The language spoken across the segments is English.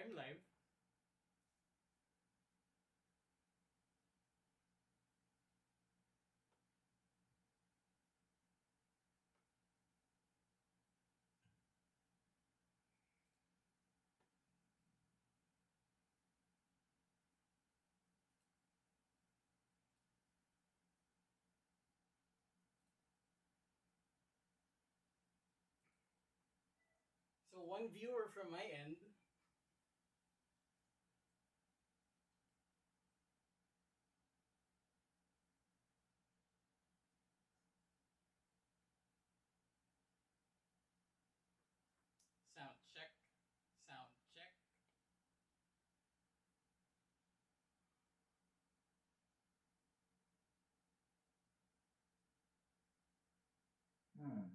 I'm live. So one viewer from my end. Sound check. Sound check. Hmm.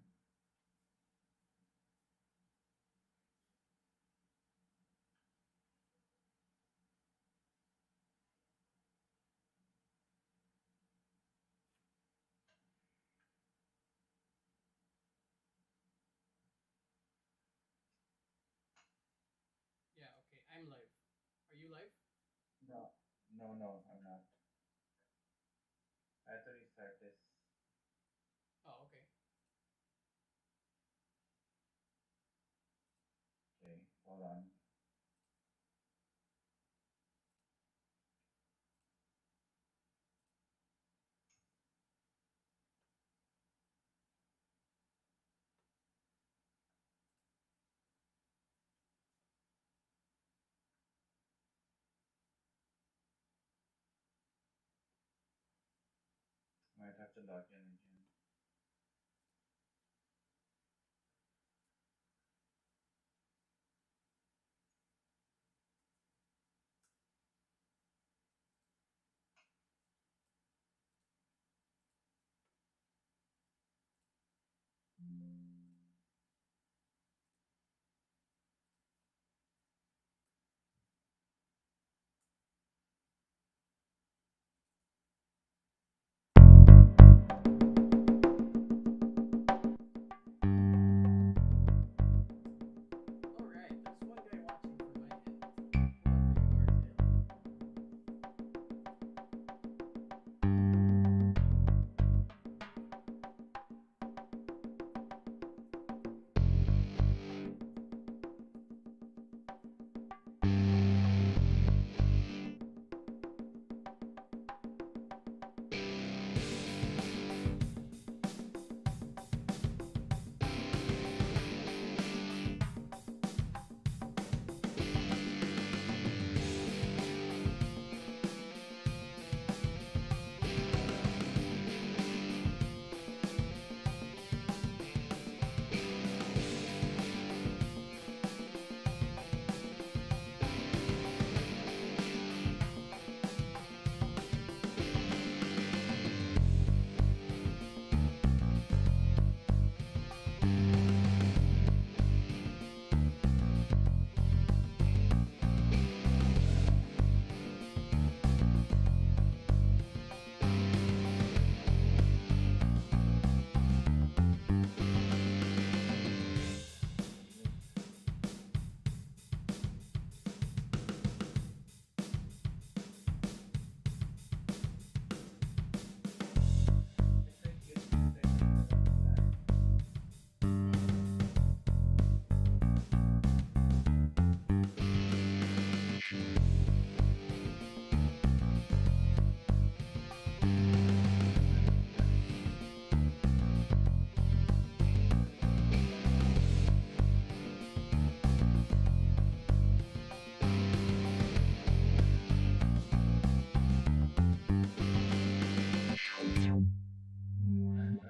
Yeah, okay. I'm live. Are you live? No, no, I'm not. I have to restart this. Oh, okay. Okay, hold on. Might have to log in again. Alright, there's one guy watching from my end.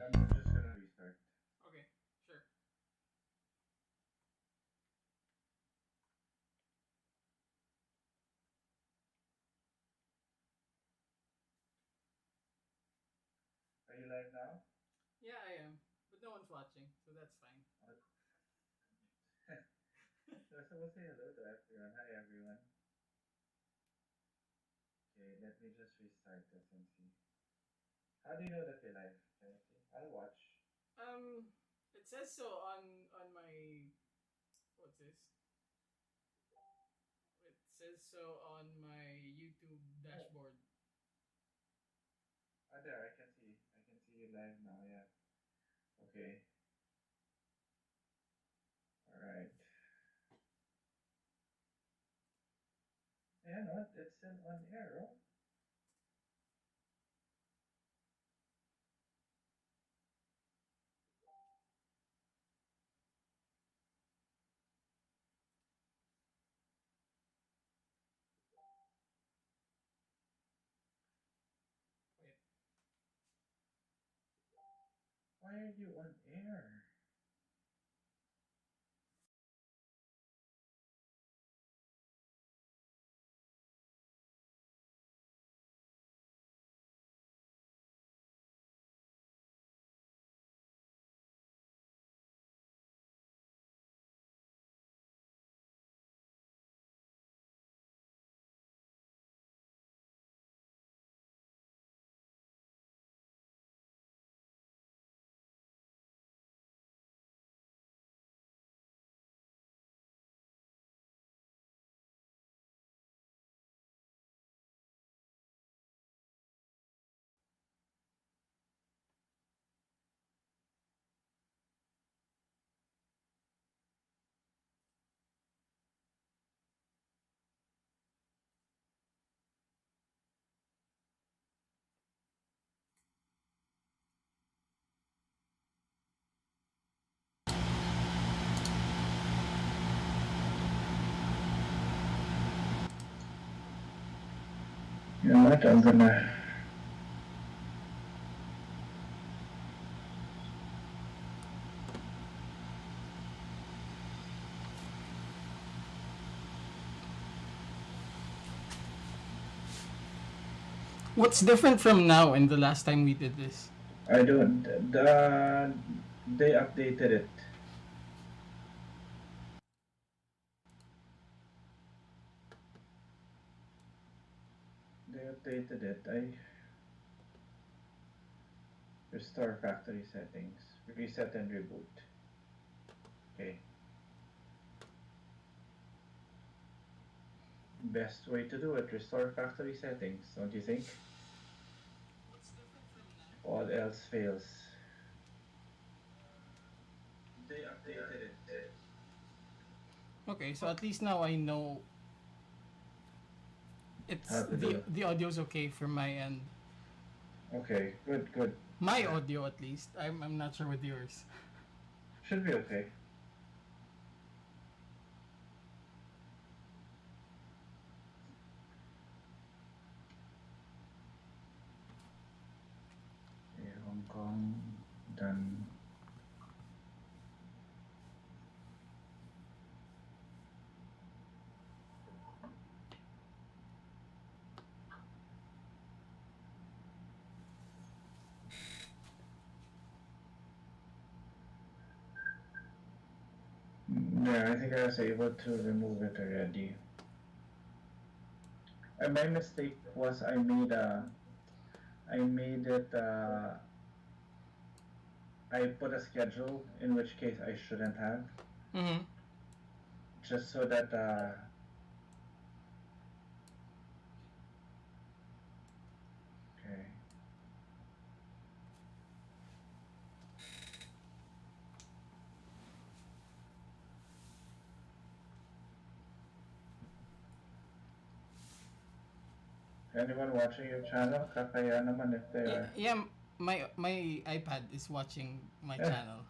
I'm just gonna restart. Okay, sure. Are you live now? Yeah, I am. But no one's watching, so that's fine. So I will say hello to everyone. Hi everyone. Okay, let me just restart this and see. How do you know that you're live? Can I see? I'll watch. Um, it says so on my what's this? So on my YouTube Oh, dashboard. there, I can see. I can see you live now, yeah. Okay, alright. And what? It's still on air, oh? Wait. Why are you on air? You know what? I'm gonna. What's different from now and the last time we did this? I don't. They updated it. They updated it. I restore factory settings, reset and reboot. Okay. Best way to do it, restore factory settings, don't you think? If all else fails. They updated it. Okay, so at least now I know How it's to do. the audio's okay for my end. Okay, good, good. My audio at least. I'm not sure with yours. Should be okay. Okay, Hong Kong, done. Yeah, I think I was able to remove it already. My mistake was I made it, I put a schedule, in which case I shouldn't have, Mm-hmm. just so that, okay. Anyone watching your channel? Kakaya naman if they Yeah, are. yeah. My iPad is watching my Eh, channel.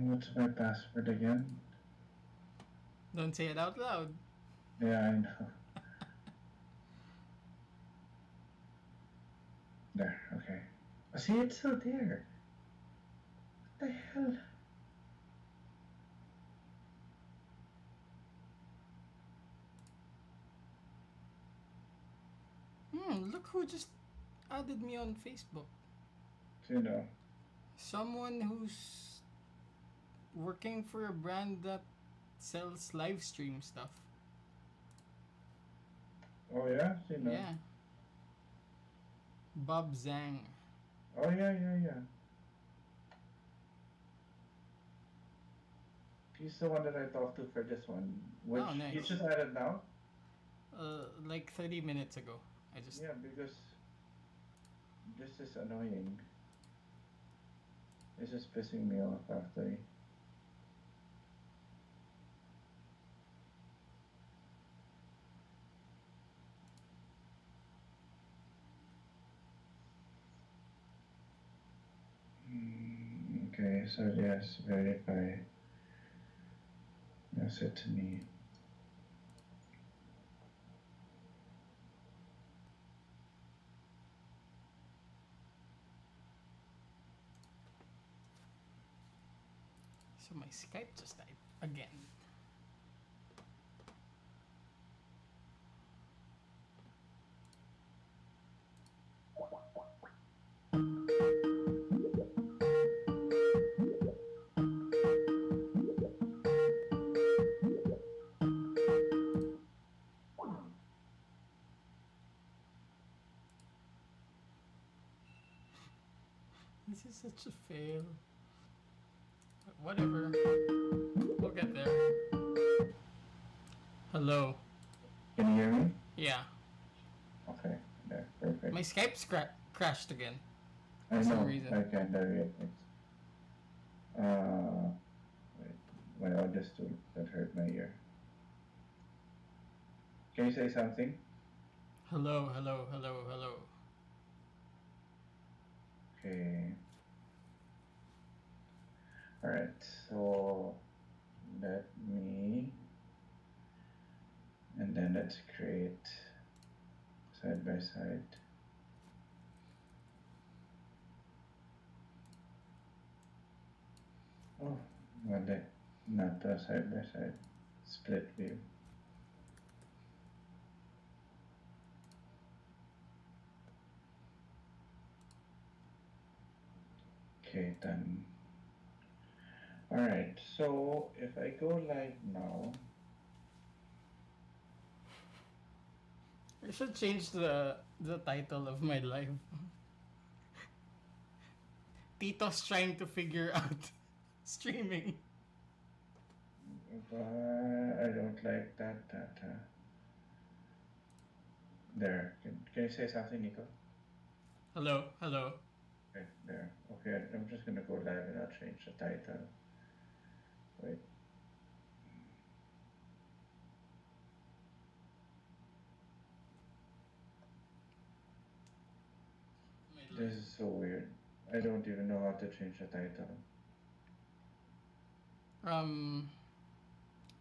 what's my password again? Don't say it out loud. Yeah, I know. There, okay. See, it's still there. What the hell? Look who just added me on Facebook. You know. Someone who's working for a brand that sells live stream stuff. Oh yeah, you know. Yeah. Bob Zhang. Oh yeah. He's the one that I talked to for this one. Which Oh, you nice. just added now? Like 30 minutes ago. I just. Yeah, because this is annoying. This is pissing me off actually. Okay, so yes, verify. That's it to me. So my Skype just died again. This is such a fail. But whatever. We'll get there. Hello. Can you hear me? Yeah. Okay, there, perfect. My Skype crashed again. I for some know, reason. I can't hear it. Wait, my audio still that hurt my ear. Can you say something? Hello. Okay. Alright, so let me, and then let's create side by side. Oh, well, not the side by side, split view. Okay, done. Alright, so if I go live now, I should change the title of my live. Tito's trying to figure out streaming. I don't like that. There, can you say something, Nico? Hello. Okay, there. Okay, I'm just gonna go live and I'll change the title. Wait. This is so weird. I don't even know how to change the title.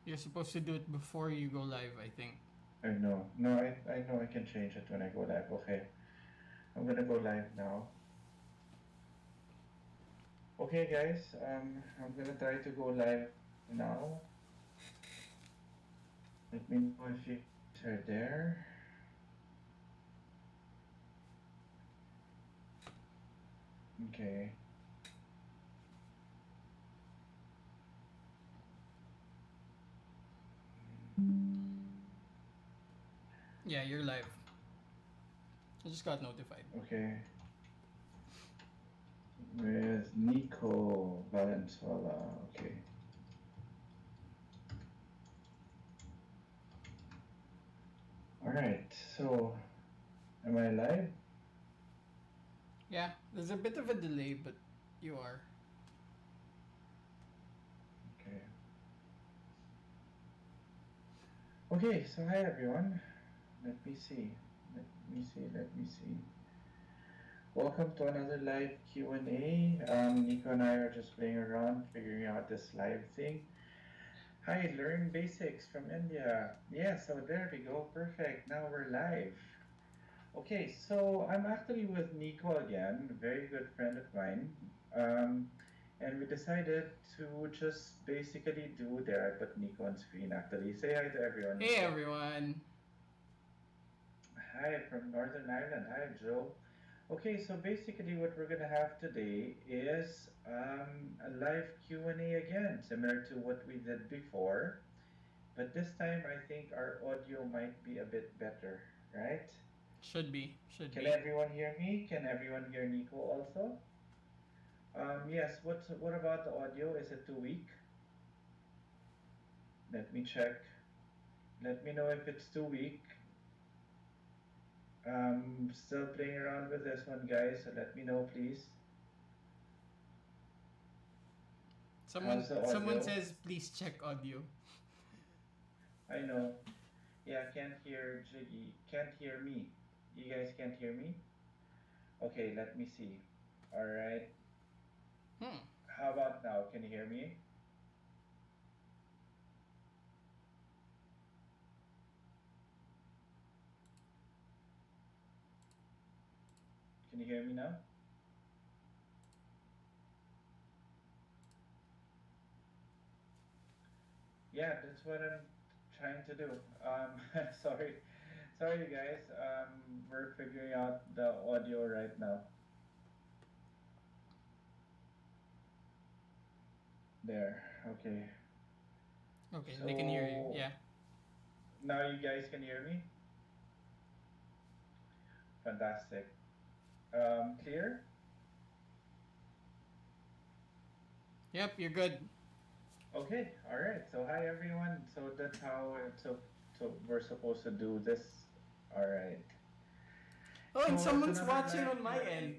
You're supposed to do it before you go live, I think. I know. No, I know I can change it when I go live. Okay. I'm gonna go live now. Okay, guys. I'm gonna try to go live now. Let me know if you guys are there. Okay. Yeah, you're live. I just got notified. Okay. With Nico Valenzuela. Okay. Alright, so am I live? Yeah, there's a bit of a delay, but you are. Okay. Okay, so hi everyone. Let me see. Welcome to another live Q&A. Nico and I are just playing around, figuring out this live thing. Hi, learn basics from India. Yeah, so there we go. Perfect. Now we're live. Okay, so I'm actually with Nico again, a very good friend of mine. And we decided to just basically do there. I put Nico on screen actually. Say hi to everyone. Hey Nico. everyone. Hi from Northern Ireland. Hi, Joe. Okay, so basically what we're gonna have today is a live Q&A again, similar to what we did before. But this time I think our audio might be a bit better, right? Should be. Should Can be. everyone hear me? Can everyone hear Nico also? Yes. What about the audio? Is it too weak? Let me check. Let me know if it's too weak. Still playing around with this one, guys. So let me know, please. How's the Someone audio? says please check audio. I know. Yeah, can't hear Jiggy. Can't hear me. You guys can't hear me? Okay, let me see. All right. How about now? Can you hear me? Can you hear me now? Yeah, that's what I'm trying to do. Sorry, sorry, you guys. We're figuring out the audio right now. There. Okay. Okay, So they can hear you. Yeah. now you guys can hear me. Fantastic. Clear? Yep, you're good. Okay. All right. So hi everyone. So that's how we're supposed to do this. All right. Oh, and So someone's it's another watching live on my Q&A. end.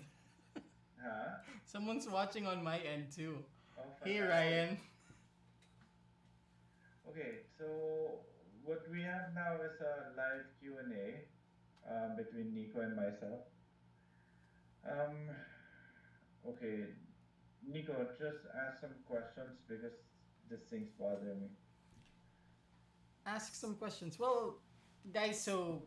Huh? Someone's watching on my end too. Oh, Hey, fantastic. Ryan. Okay, so what we have now is a live Q&A between Nico and myself. Okay, Nico, just ask some questions because this thing's bothering me. Ask some questions. Well, guys, so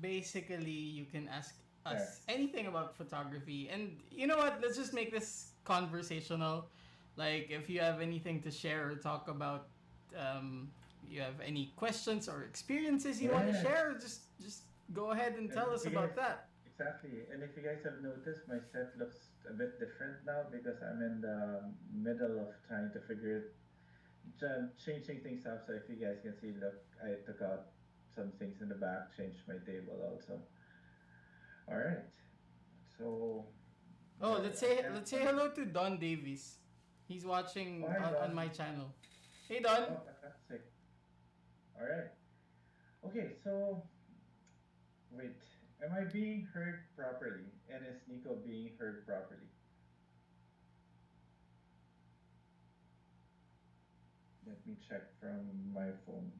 basically you can ask us anything about photography. And you know what? Let's just make this conversational. Like, if you have anything to share or talk about, you have any questions or experiences you want to share, just go ahead and tell us about that. Exactly. And if you guys have noticed, my set looks a bit different now because I'm in the middle of trying to changing things up. So if you guys can see, look, I took out some things in the back, changed my table also. All right. So. Oh, let's say hello to Don Davies. He's watching on my channel. Hey, Don. Oh, fantastic. All right. Okay, so wait, am I being heard properly? And is Nico being heard properly? Let me check from my phone.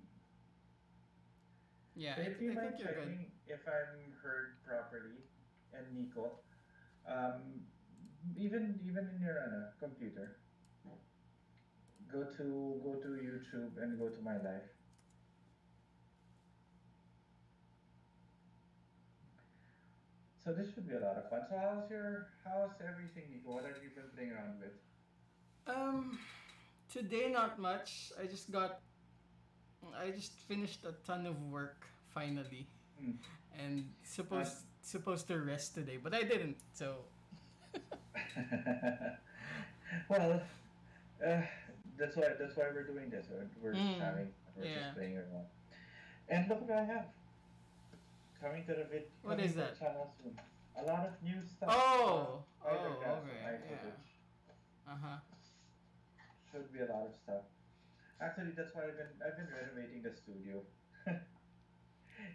Yeah, So I if you think mind you're good. checking if I'm heard properly, and Nico, even in your computer, go to YouTube and go to my live. So this should be a lot of fun. So how's everything, Nico? What have you been playing around with? Today not much. I just finished a ton of work finally, and supposed to rest today, but I didn't. So. Well, that's why we're doing this. We're just playing around. And look what I have coming to the What is that? channel soon. A lot of new stuff. Okay. Yeah. Should be a lot of stuff. Actually, that's why I've been renovating the studio.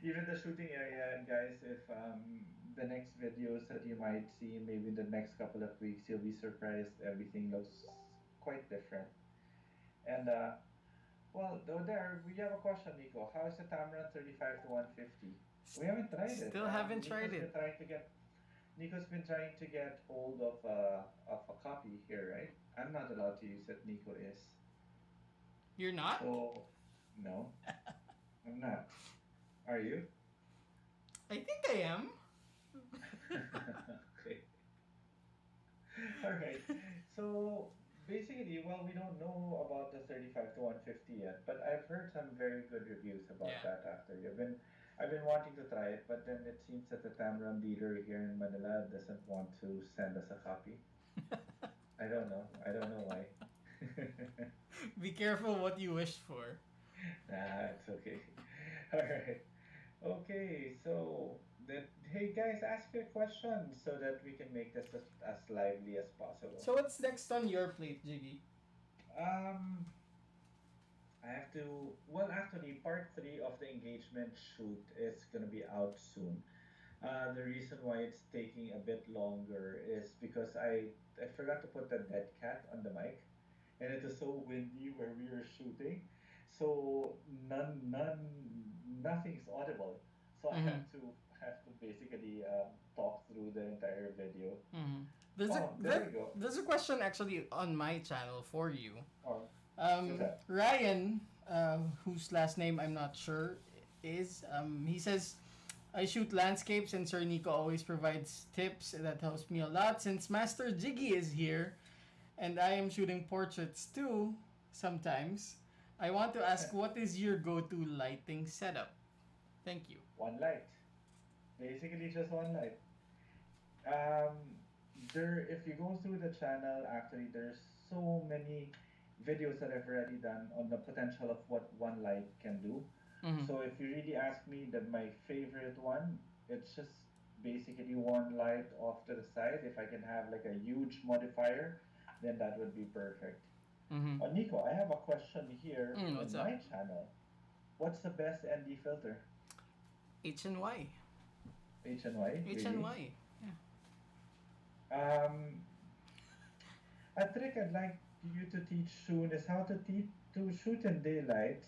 Even the shooting area, and guys, if the next videos that you might see maybe in the next couple of weeks, you'll be surprised. Everything looks quite different. And well, there we have a question, Nico. How is the Tamron 35 to 150? We haven't tried it. Still haven't tried it. Nico's been trying to get hold of a copy here, right? I'm not allowed to use it. Nico is. You're not? So, no, I'm not. Are you? I think I am. Okay. All right. So basically, well, we don't know about the 35 to 150 yet, but I've heard some very good reviews about that after. I've been wanting to try it, but then it seems that the Tamron dealer here in Manila doesn't want to send us a copy. I don't know. I don't know why. Be careful what you wish for. Nah, it's okay. All right. Okay, so that, hey guys, ask your questions so that we can make this as lively as possible. So what's next on your plate, Jiggy? Um, I have to. Well, actually, part three of the engagement shoot is gonna be out soon. The reason why it's taking a bit longer is because I forgot to put the dead cat on the mic, and it is so windy where we were shooting, so nothing's audible. So Mm-hmm. I have to basically talk through the entire video. Mm-hmm. There's a Oh, there we go. there's a question actually on my channel for you. Oh, what's that? Ryan, whose last name I'm not sure is, he says, I shoot landscapes and Sir Nico always provides tips that helps me a lot since Master Jiggy is here and I am shooting portraits too sometimes. I want to ask what is your go-to lighting setup? Thank you. One light, basically just one light. Um, if you go through the channel, actually, there's so many videos that I've already done on the potential of what one light can do. Mm-hmm. So if you really ask me that my favorite one, it's just basically one light off to the side. If I can have like a huge modifier, then that would be perfect. Mm-hmm. Nico, I have a question here What's in up? my channel. What's the best ND filter? HNY. HNY, really? HNY. Yeah. Um, A trick I'd like you to teach soon is how to shoot in daylight,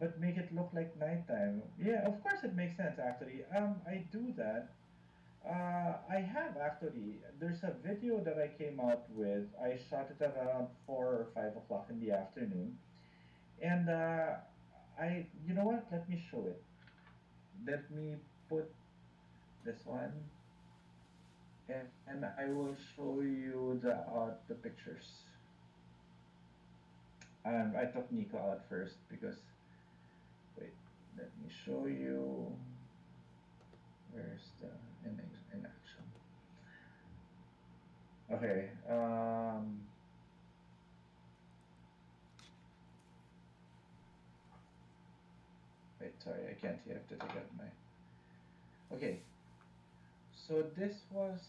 but make it look like nighttime. Yeah, of course it makes sense actually. I do that. I have actually. There's a video that I came out with. I shot it around 4 or 5 o'clock in the afternoon, and you know what? Let me show it. Let me put this one, and I will show you the pictures. I took Nico out first because, wait, let me show you. Where's the in action? Okay. Wait, sorry, I can't. You have to take out my. Okay. So this was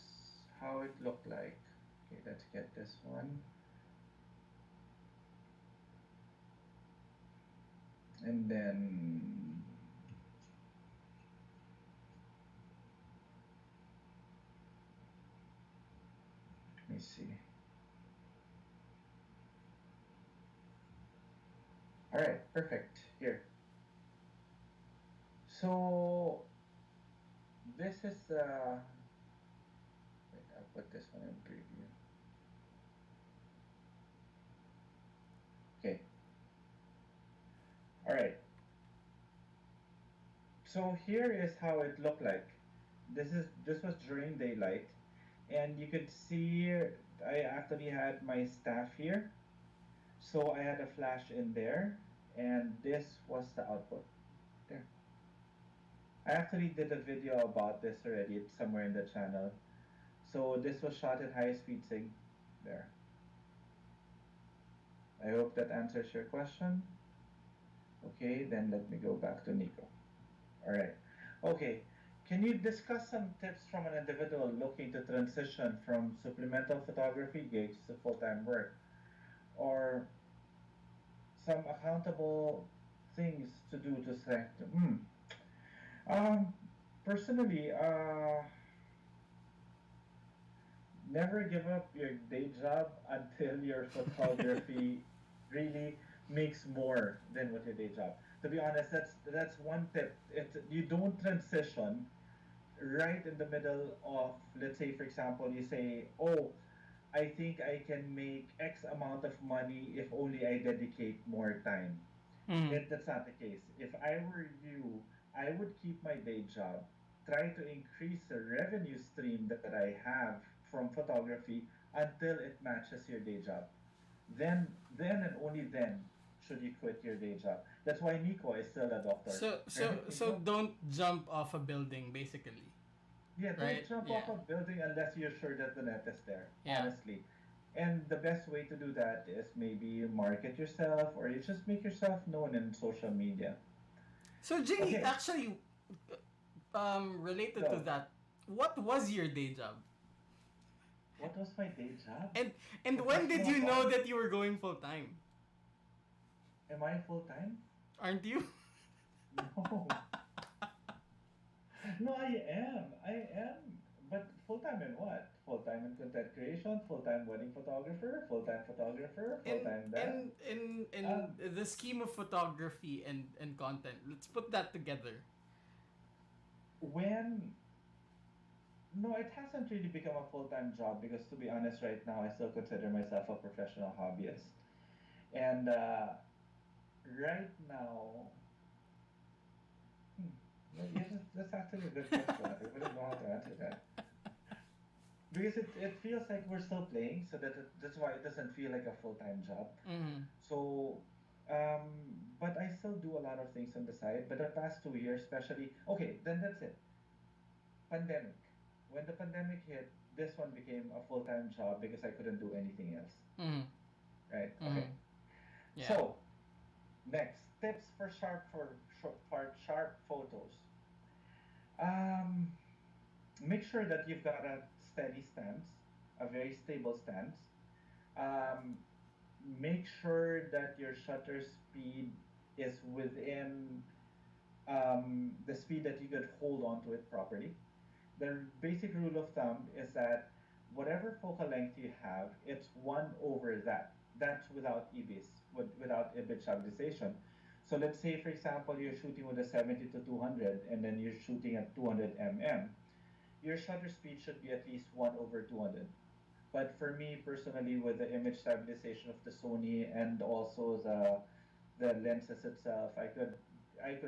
how it looked like. Okay, let's get this one. And then let me see. All right, perfect. Here. So this is wait, I'll put this one in preview. Okay. All right. So here is how it looked like. This was during daylight, and you could see I actually had my staff here. So I had a flash in there, and this was the output. There. I actually did a video about this already. It's somewhere in the channel. So this was shot at high speed sync. There. I hope that answers your question. Okay, then let me go back to Nico. All right. Okay. Can you discuss some tips from an individual looking to transition from supplemental photography gigs to full-time work, or some accountable things to do to strengthen? Um, Personally, never give up your day job until your photography really makes more than what your day job. To be honest, that's one tip. You don't transition right in the middle of, let's say, for example, you say, oh, I think I can make X amount of money if only I dedicate more time. Mm-hmm. That's not the case. If I were you, I would keep my day job, try to increase the revenue stream that I have from photography until it matches your day job. Then and only then should you quit your day job. That's why Nico is still a doctor, right, So Nico? don't jump off a building, basically, Yeah, don't right? jump Yeah. off a building unless you're sure that the net is there, Yeah. honestly. And the best way to do that is maybe market yourself or you just make yourself known in social media. So Jiggy, Okay. actually, Related to So, that, what was your day job? what was my day job? And and when did Professional you know photographer. that you were going full time? Am I full time? Aren't you? No. No, I am. I am. But full time in what? Full time in content creation, full time wedding photographer, full in time that. in in Um, in the scheme of photography and content, let's put that together. when no, it hasn't really become a full time job because to be honest, right now I still consider myself a professional hobbyist. And right now, hmm, yeah, that's actually a good question. I wouldn't know how to answer that. Because it feels like we're still playing, so that's why it doesn't feel like a full time job. Mm. So, but I still do a lot of things on the side. But the past 2 years, especially, okay, then that's it. Pandemic. When the pandemic hit, this one became a full time job because I couldn't do anything else. Mm. Right? Mm. Okay. Yeah. So next, tips for sharp photos. Um, Make sure that you've got a steady stance, a very stable stance. Um, Make sure that your shutter speed is within the speed that you could hold on to it properly. The basic rule of thumb is that whatever focal length you have, it's one over that. That's without IBIS, without image stabilization. So let's say, for example, you're shooting with a 70 to 200 and then you're shooting at 200 mm. Your shutter speed should be at least 1 over 200. But for me personally, with the image stabilization of the Sony and also the lenses itself, I could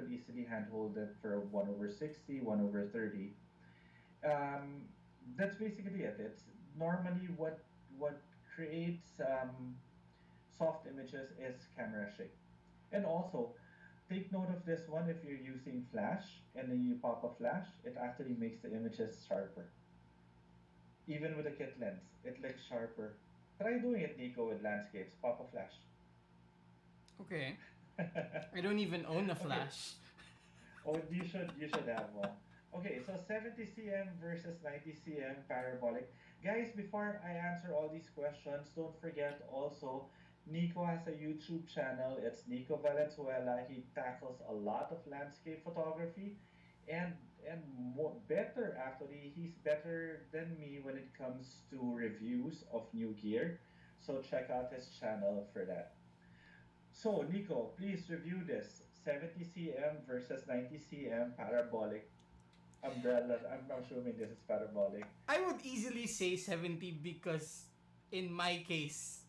easily handhold it for 1 over 60, 1 over 30. Um, that's basically it. It's normally what creates soft images is camera shake. And also, take note of this one if you're using flash and then you pop a flash, it actually makes the images sharper. Even with a kit lens, it looks sharper. Try doing it, Nico, with landscapes. Pop a flash. Okay. I don't even own a Okay. flash. Oh, you should have one. Okay, so 70 cm versus 90 cm parabolic. Guys, before I answer all these questions, don't forget also Nico has a YouTube channel. It's Nico Valenzuela. He tackles a lot of landscape photography and better actually, he's better than me when it comes to reviews of new gear. So check out his channel for that. So, Nico, please review this 70 cm versus 90 cm parabolic umbrella. I'm assuming this is parabolic. I would easily say 70 because in my case,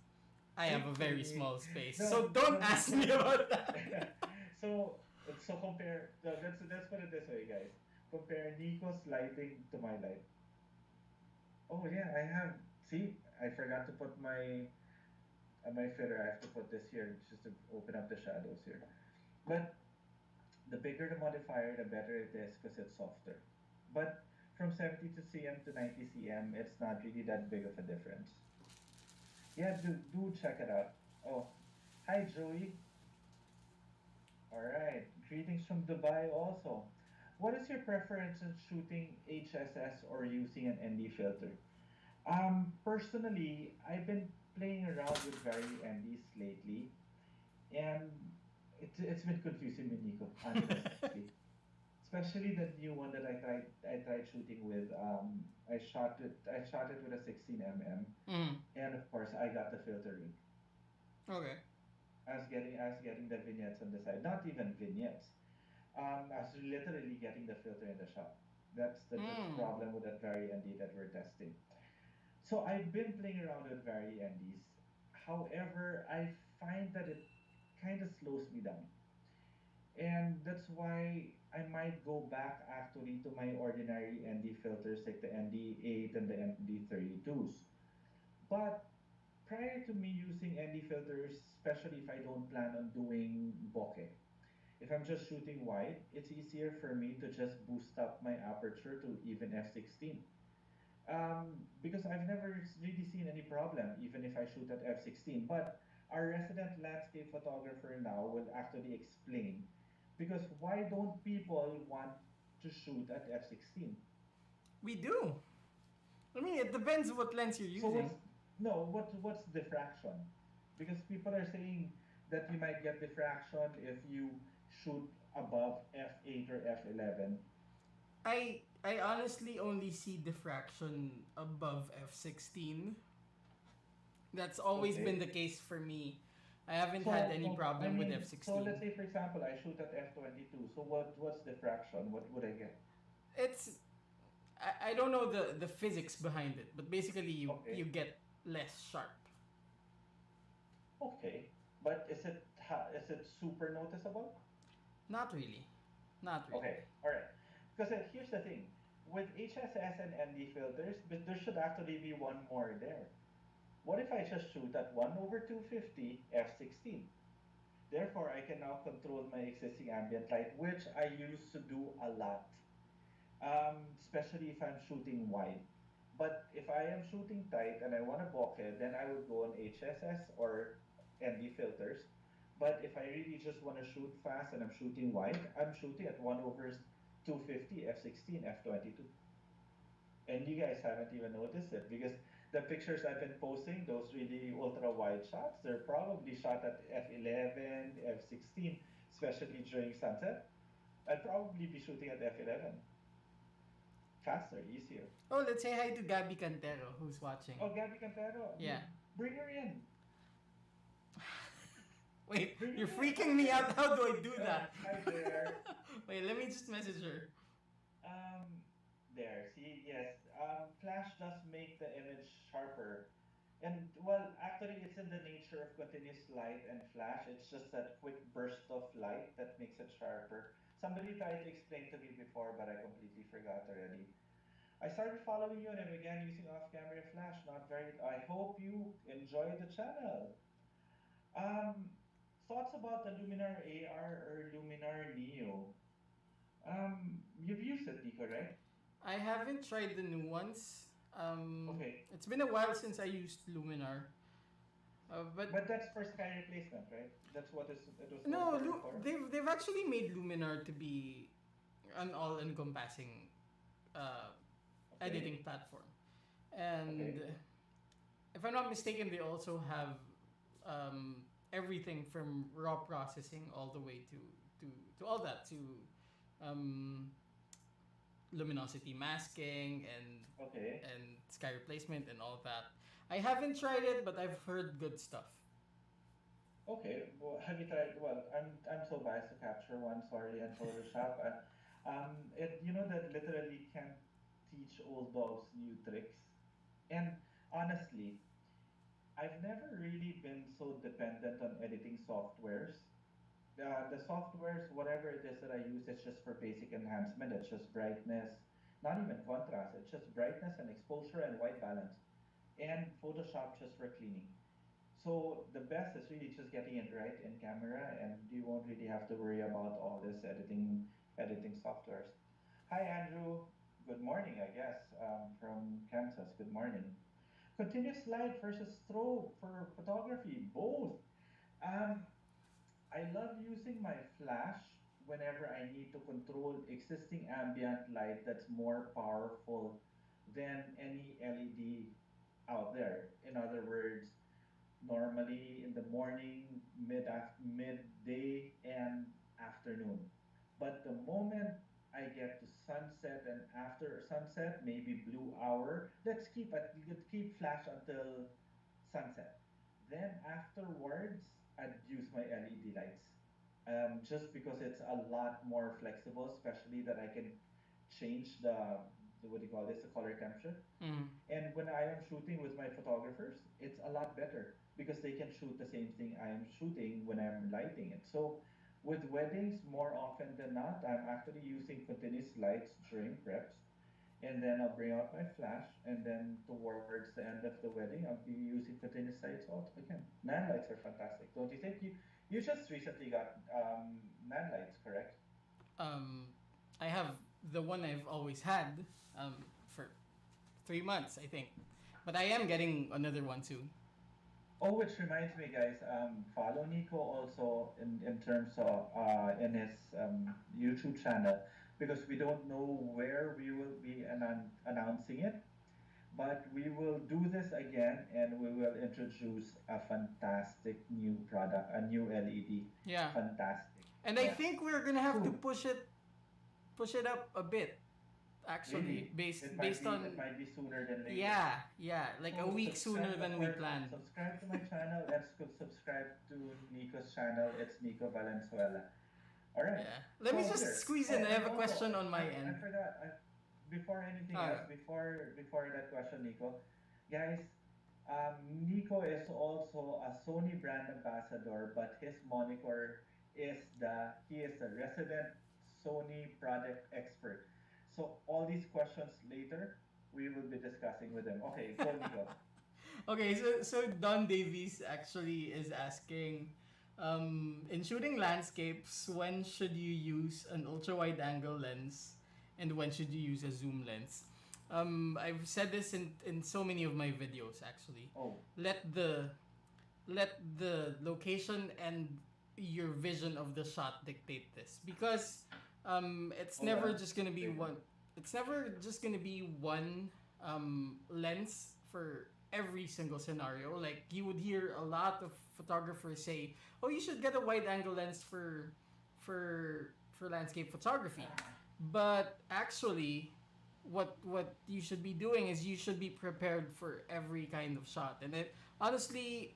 I have a very Okay. small space. No, So don't no, ask me Nico. about that. so, so compare. No, let's put it this way, guys. Compare Nico's lighting to my light. Oh yeah, I have. See, I forgot to put my filter. I have to put this here just to open up the shadows here. But the bigger the modifier, the better it is because it's softer. But from 70 to cm to 90 cm, it's not really that big of a difference. Yeah, do check it out. Oh, hi Joey. All right, greetings from Dubai also. What is your preference in shooting HSS or using an ND filter? Personally, I've been playing around with very NDs lately, and it's been confusing me, Nico, honestly. Especially the new one that I tried shooting with. I shot it with a 16 mm, Mm. and of course I got the filter rig. Okay. I was getting the vignettes on the side, not even vignettes. I was literally getting the filter in the shot. That's the Mm. problem with that very ND that we're testing. So I've been playing around with very NDs. However, I find that it kind of slows me down. And that's why I might go back actually to my ordinary ND filters like the ND8 and the ND32s. But prior to me using ND filters, especially if I don't plan on doing bokeh, if I'm just shooting wide, it's easier for me to just boost up my aperture to even f16. Because I've never really seen any problem, even if I shoot at f16. But our resident landscape photographer now will actually explain because why don't people want to shoot at f16. We do. I mean, it depends what lens you're So using. what's diffraction? Because people are saying that you might get diffraction if you shoot above f8 or f11. I honestly only see diffraction above f16. That's always been Okay. the case for me. I haven't had any So I problem with mean, so let's f16. say for example, I shoot at f22. So what's diffraction? What would I get? It's I don't know the physics behind it, but basically you Okay. get less sharp. Okay. But is it super noticeable? Not really. Not really. Okay. All right. Because here's the thing. With HSS and ND filters, but there should actually be one more there. What if I just shoot at 1 over 250 f16? Therefore, I can now control my existing ambient light, which I used to do a lot, especially if I'm shooting wide. But if I am shooting tight and I want a bokeh, then I would go on HSS or ND filters. But if I really just want to shoot fast and I'm shooting wide, I'm shooting at 1 over 250 f16 f22. And you guys haven't even noticed it because the pictures I've been posting, those really ultra wide shots, they're probably shot at f11, f16, especially during sunset. I'd probably be shooting at f11. Faster, easier. Oh, let's say hi to Gabby Cantero who's watching. Oh, Gabby Cantero, Yeah. bring her in. Wait, Bring you're her in. freaking me out. How do I do that? Hi there. Wait, let me just message her. Um, there. See, yes. Flash does make the image sharper. And well, actually, it's in the nature of continuous light and flash. It's just that quick burst of light that makes it sharper. Somebody tried to explain to me before, but I completely forgot already. I started following you and I began using off-camera flash. Not very. I hope you enjoy the channel. Um, Thoughts about the Luminar AR or Luminar Neo? You've used it, Nico, right? I haven't tried the new ones. Okay, It's been a while since I used Luminar. But but that's for sky replacement, right? That's what it was no, born for. they've actually made Luminar to be an all-encompassing uh, editing Okay, platform, and okay, if I'm not mistaken, they also have everything from raw processing all the way to all that to um, luminosity masking okay, and sky replacement and all that. I haven't tried it, but I've heard good stuff. okay. Well, have you tried? Well, I'm so biased to capture one. Sorry, and Photoshop. You know that literally can't teach old dogs new tricks. And honestly, I've never really been so dependent on editing softwares. The softwares, whatever it is that I use, it's just for basic enhancement. It's just brightness, not even contrast. It's just brightness and exposure and white balance. And Photoshop just for cleaning. So the best is really just getting it right in camera, and you won't really have to worry about all this editing softwares. Hi Andrew, good morning. I guess from Kansas. Good morning. Continuous light versus strobe for photography, both. Um, I love using my flash whenever I need to control existing ambient light that's more powerful than any LED out there. In other words, normally in the morning, midday, and afternoon. But the moment I get to sunset and after sunset, maybe blue hour, let's keep flash until sunset. Then afterwards, I'd use my LED lights. Just because it's a lot more flexible, especially that I can change the what do you call this, the color temperature. Mm. And when I am shooting with my photographers, it's a lot better because they can shoot the same thing I am shooting when I'm lighting it. So with weddings, more often than not, I'm actually using continuous lights during preps. And then I'll bring out my flash, and then towards the end of the wedding, I'll be using continuous lights out again. Man lights are fantastic, don't you think? You just recently got man lights, correct? Um, I have the one I've always had for 3 months, I think, but I am getting another one too. Oh, which reminds me, guys, follow Nico also in terms of in his YouTube channel. because we don't know where we will be announcing it. But we will do this again and we will introduce a fantastic new product, a new LED. Yeah. Fantastic. And I Yeah. think we're gonna have to Soon. push it up a bit. Actually, Really. based It on, might be sooner than later. yeah, like a So week sooner than we planned. subscribe to my channel and subscribe to Nico's channel. It's Nico Valenzuela. All right. Yeah. Let me So just here. squeeze in. Oh, I and have a also question on my I end. forgot. Before anything else, Uh, before that question, Nico, guys, Nico is also a Sony brand ambassador, but his moniker is he is the resident Sony product expert. So all these questions later we will be discussing with him. Okay, go Nico. okay, so Don Davies actually is asking, in shooting landscapes, when should you use an ultra wide angle lens, and when should you use a zoom lens? I've said this in so many of my videos actually. Oh, Let the location and your vision of the shot dictate this, because it's hold never on. just gonna be Wait. one. It's never just gonna be one lens for every single scenario. Like you would hear a lot of photographers say, "Oh, you should get a wide angle lens for landscape photography," but actually, what you should be doing is you should be prepared for every kind of shot. And it honestly,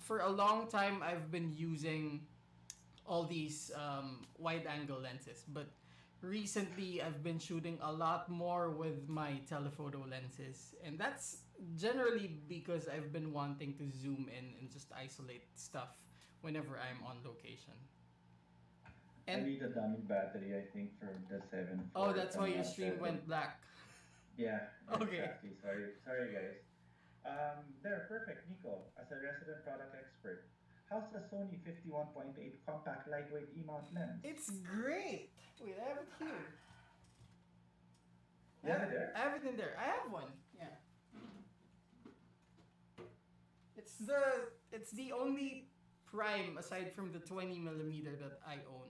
for a long time, I've been using all these wide angle lenses, but recently I've been shooting a lot more with my telephoto lenses, and that's generally because I've been wanting to zoom in and just isolate stuff whenever I'm on location. I And need a dummy battery, I think, for the 7 oh, 4 that's why your stream went black. Yeah, Okay. exactly. Sorry, guys. There, perfect, Nico. As a resident product expert, how's the Sony 51.8 compact lightweight E-mount lens? It's great. Wait, I have it here. You have it there? I have it in there. I have one. Yeah. It's the only prime aside from the 20 millimeter that I own.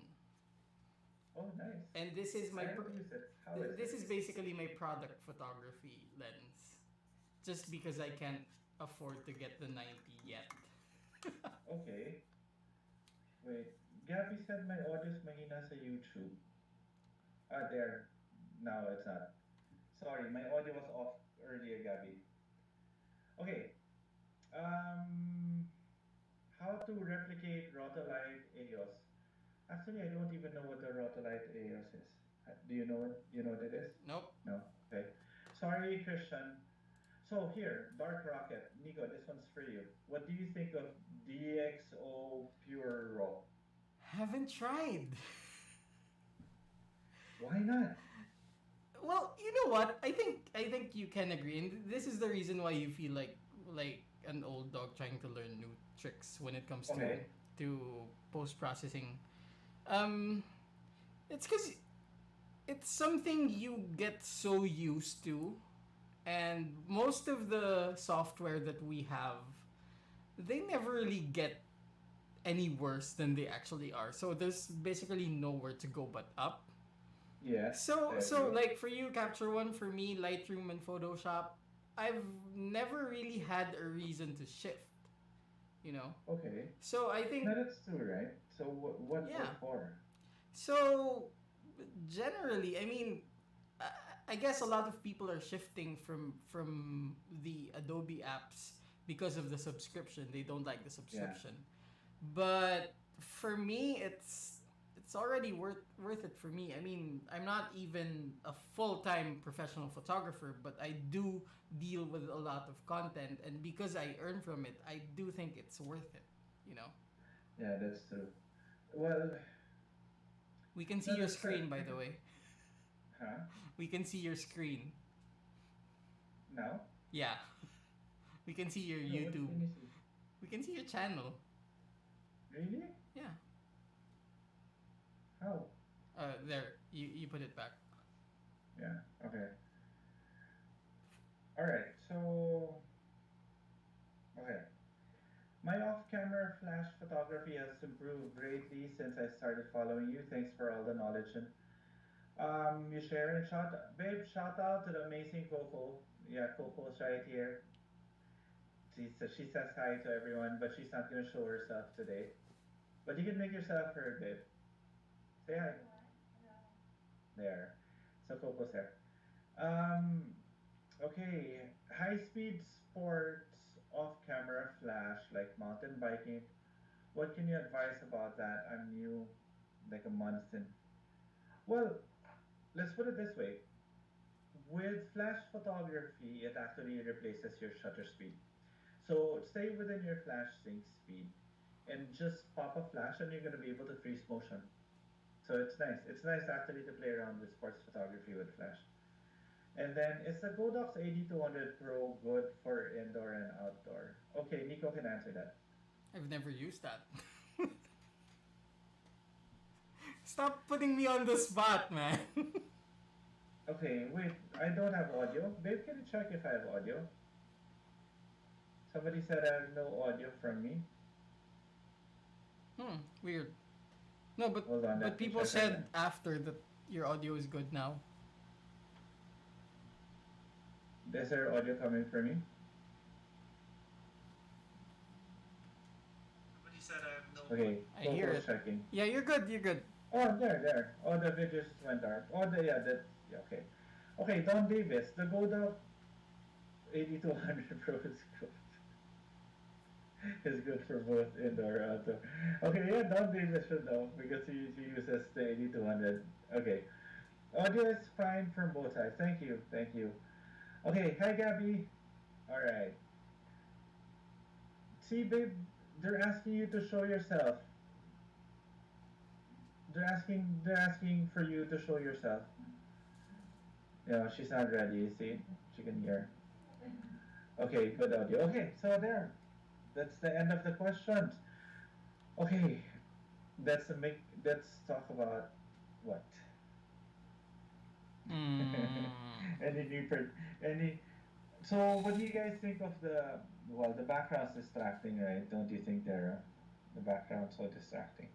Oh, nice. And this is my I don't use it. How is this it? is basically my product photography lens. Just because I can't afford to get the 90 yet. Okay. Wait. Gabby said my audio's mahina sa YouTube. Ah, there. No, it's not. Sorry, my audio was off earlier, Gabby. Okay. Um, how to replicate Rotolite EOS? Actually, I don't even know what the Rotolite EOS is. Do you know it? You know what it is? Nope. No. Okay. Sorry, Christian. So here, Dark Rocket, Nico, this one's for you. What do you think of DxO Pure Raw? Haven't tried. Why not? Well, you know what? I think you can agree, and this is the reason why you feel like an old dog trying to learn new tricks when it comes Okay. to post processing. Um, it's because it's something you get so used to, and most of the software that we have, they never really get any worse than they actually are. So there's basically nowhere to go but up. Yes. So like for you, Capture One, for me, Lightroom and Photoshop, I've never really had a reason to shift. You know. Okay. So I think No, that's true, right? So what Yeah. for? so. Generally, I mean, I guess a lot of people are shifting from the Adobe apps because of the subscription. They don't like the subscription, but for me, it's already worth it for me. I mean, I'm not even a full-time professional photographer, but I do deal with a lot of content, and because I earn from it, I do think it's worth it. You know, Yeah, that's true. Well, we can see No, your that's fair. screen, by the way. huh? We can see your screen. Now? Yeah, we can see your No, what YouTube. can you see? We can see your channel. Really? Yeah. How? There. You put it back. Yeah. Okay. All right. So, okay. My off-camera flash photography has improved greatly since I started following you. Thanks for all the knowledge and You share and babe, shout out to the amazing Coco. Yeah, Coco's right here. She says hi to everyone, but she's not gonna show herself today. But you can make yourself heard, babe. Say hi. There. So Coco's there. Um, okay. High speed sports off camera flash like mountain biking. What can you advise about that? I'm new, like a month in. Well, let's put it this way. With flash photography, it actually replaces your shutter speed. So stay within your flash sync speed and just pop a flash and you're going to be able to freeze motion. So it's nice. It's nice actually to play around with sports photography with flash. And then is the Godox 8200 Pro good for indoor and outdoor? Okay, Nico can answer that. I've never used that. Stop putting me on the spot, man. Okay, wait, I don't have audio. Babe, can you check if I have audio? Somebody said I have no audio from me. Weird. No, but Hold on, let me people check said again. after that your audio is good now. Is there audio coming from me? Somebody said I have no. Okay, I hear Coco's it. checking. Yeah, you're good. You're good. Oh, there. Oh, the video just went dark. Oh, yeah, that's yeah, okay. Okay, Don Davis, the Godox 8200 Pro is good. Is good for both indoor and outdoor. Okay, yeah, Don Davis should know because he uses the 8200. Okay, audio is fine from both sides. Thank you. Okay, hi Gabby. All right. See, babe, they're asking you to show yourself. They're asking for you to show yourself. Yeah, she's not ready. You see, she can hear. Okay, good audio. Okay, so there. That's the end of the questions. Okay, let's talk about what? any new any so what do you guys think of the background's distracting, right? Don't you think the background's so distracting?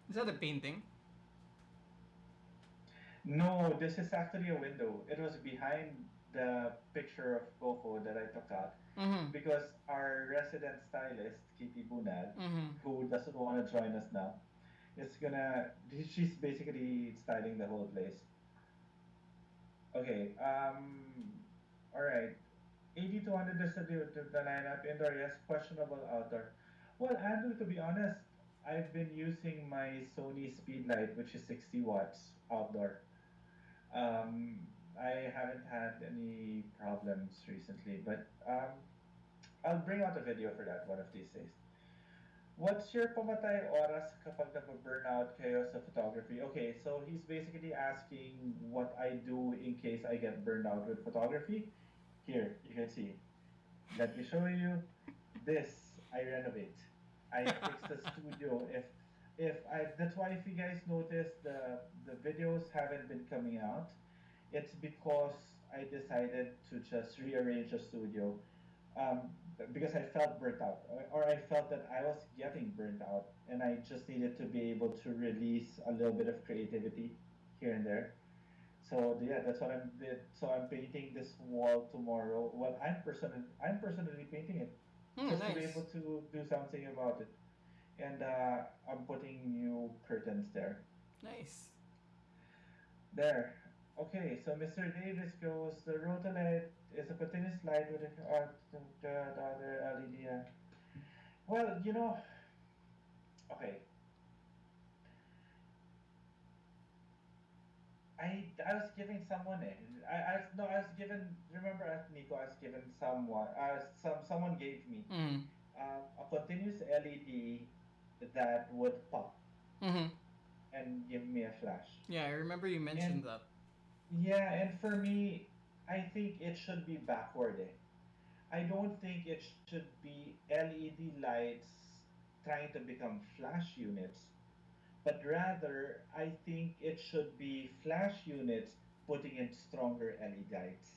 Is that a painting? No, this is actually a window. It was behind the picture of Coco that I took out Mm-hmm. because our resident stylist, Kitty Bunad, Mm-hmm. who doesn't want to join us now, is gonna. She's basically styling the whole place. Okay. All right. 8200 is the lineup. Indoor, yes. Questionable outdoor. Well, Andrew, to be honest, I've been using my Sony Speedlight, which is 60 watts outdoor. Um, I haven't had any problems recently, but I'll bring out a video for that one of these days. What's your pamatay oras kapag nababurnout kayo sa photography? Okay, so he's basically asking what I do in case I get burned out with photography. Here, you can see. Let me show you. This, I renovate. I fix the studio. If I That's why if you guys notice the videos haven't been coming out, it's because I decided to just rearrange the studio, um, because I felt burnt out, or I felt that I was getting burnt out, and I just needed to be able to release a little bit of creativity here and there. So yeah, that's what I'm did. So I'm painting this wall tomorrow. Well, I'm personally painting it just to be Nice. able to do something about it, and I'm putting new curtains there. Nice. There. Okay, so Mr. Davis goes, the rotolite is a continuous light with the other LED. Well, okay. I was giving someone it. I no, I was given. Remember at Nico, I was given someone gave me Mm-hmm. a continuous LED that would pop Mm-hmm. and give me a flash. Yeah, I remember you mentioned And that. yeah, and for me, I think it should be backward. I don't think it should be LED lights trying to become flash units, but rather I think it should be flash units putting in stronger LED lights.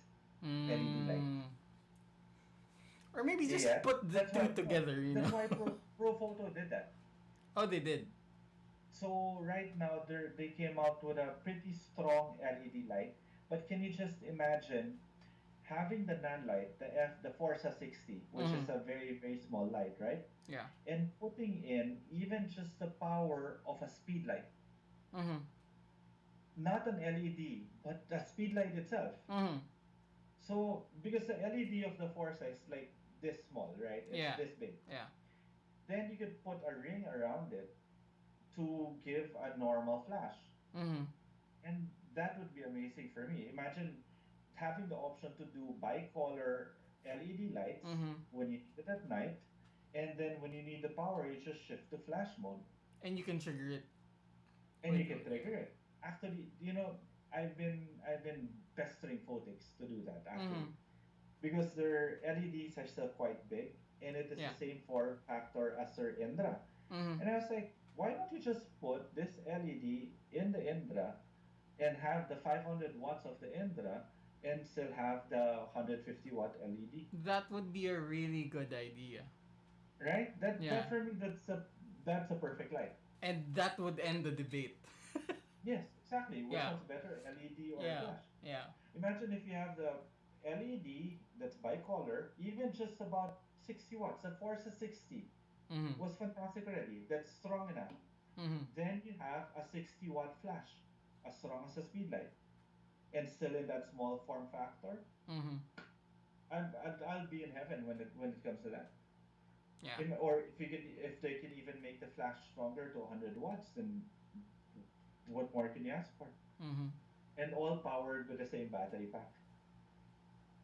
Mm. Or maybe Yeah, just yeah. put the That's two why no, together, you that's know? why Pro Photo did that. Oh, they did. So right now they came out with a pretty strong LED light. But can you just imagine having the non-light, the Forza 60, which Mm-hmm. is a very very small light, right? Yeah. And putting in even just the power of a speed light, Mm-hmm. not an LED, but the speed light itself. Mm-hmm. So because the LED of the Forza is like this small, right? It's Yeah. this big. Yeah. Then you could put a ring around it to give a normal flash. Mm-hmm. And that would be amazing for me. Imagine having the option to do bicolor LED lights Mm-hmm. when you need it at night, and then when you need the power, you just shift to flash mode, And you can trigger it and with. you can trigger it. Actually, I've been pestering Photics to do that Mm-hmm. actually, because their LEDs are still quite big, and it is the Yeah. same form factor as their Indra. Mm-hmm. And I was like, why don't you just put this LED in the Indra and have the 500 watts of the Indra and still have the 150-watt LED, That would be a really good idea. right? That Yeah. for me, that's a perfect light. And that would end the debate. Yes, exactly. Which Yeah. one's better, LED or Yeah. flash? Yeah. Imagine if you have the LED that's bicolor, even just about 60 watts. The Forza 60 Mm-hmm. was fantastic already. That's strong enough. Mm-hmm. Then you have a 60-watt flash, as strong as a speed light, and still in that small form factor. Mm-hmm. I'll be in heaven when it comes to that. Yeah. Or if they can even make the flash stronger to 100 watts, then what more can you ask for? Mm-hmm. And all powered with the same battery pack.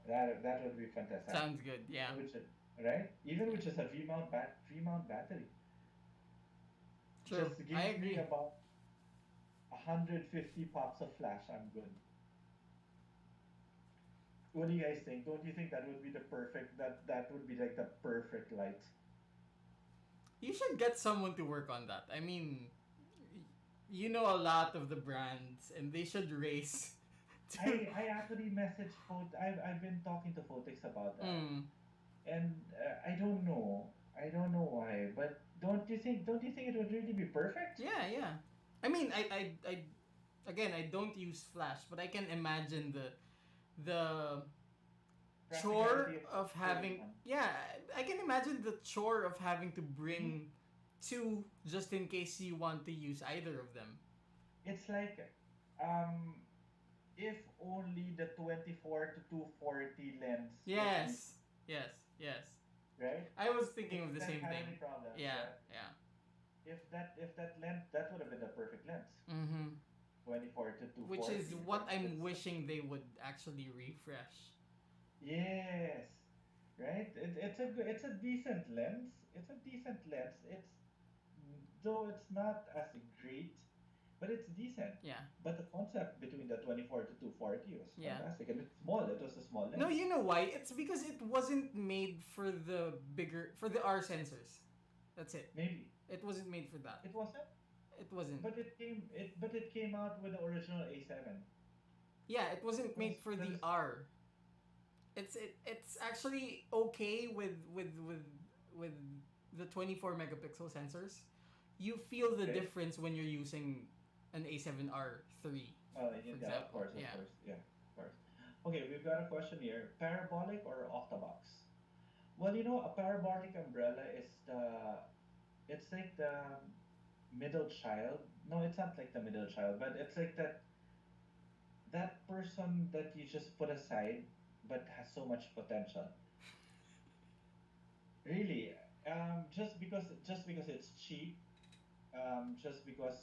That would be fantastic. Sounds good. Yeah. Even with right, even Yeah. with just a V mount battery, True. just I give me agree. about 150 pops of flash. I'm good. What do you guys think? Don't you think that would be the perfect that would be like the perfect light? You should get someone to work on that. I mean, you know a lot of the brands, and they should race to. I actually messaged I've been talking to Photics about that, Mm, and I don't know why, but don't you think it would really be perfect? yeah, yeah. I mean, again, I don't use Flash, but I can imagine the Practicality chore of of putting having. one. Yeah, I can imagine the chore of having to bring two just in case you want to use either of them. It's like, um, if only the 24 to 240 lens was missing, Yes, yes, yes. right? I was thinking If of the that same had thing. any problems, Yeah, right? yeah. If that lens, that would have been the perfect lens. Mm-hmm. 24 to Which is 240. what I'm That's wishing they would actually refresh. yes, right. It's a decent lens. It's a decent lens. Though it's not as great, but it's decent. Yeah, But the concept between the 24 to 240 was yeah. fantastic, and it's small. It was a small No, lens. you know why? It's because it wasn't made for the R sensors. That's it. Maybe It wasn't made for that. it wasn't, It wasn't. but it came out with the original A7. Yeah, it wasn't made for the That's R. It's actually okay with the 24 megapixel sensors. You feel the okay. difference when you're using an A7R3, Yeah, for yeah, of example. course, of Yeah. course, yeah, of course. Okay, we've got a question here: parabolic or octabox? Well, a parabolic umbrella it's like the middle child. No, it's not like the middle child, but it's like that person that you just put aside, but has so much potential. Really, just because it's cheap, just because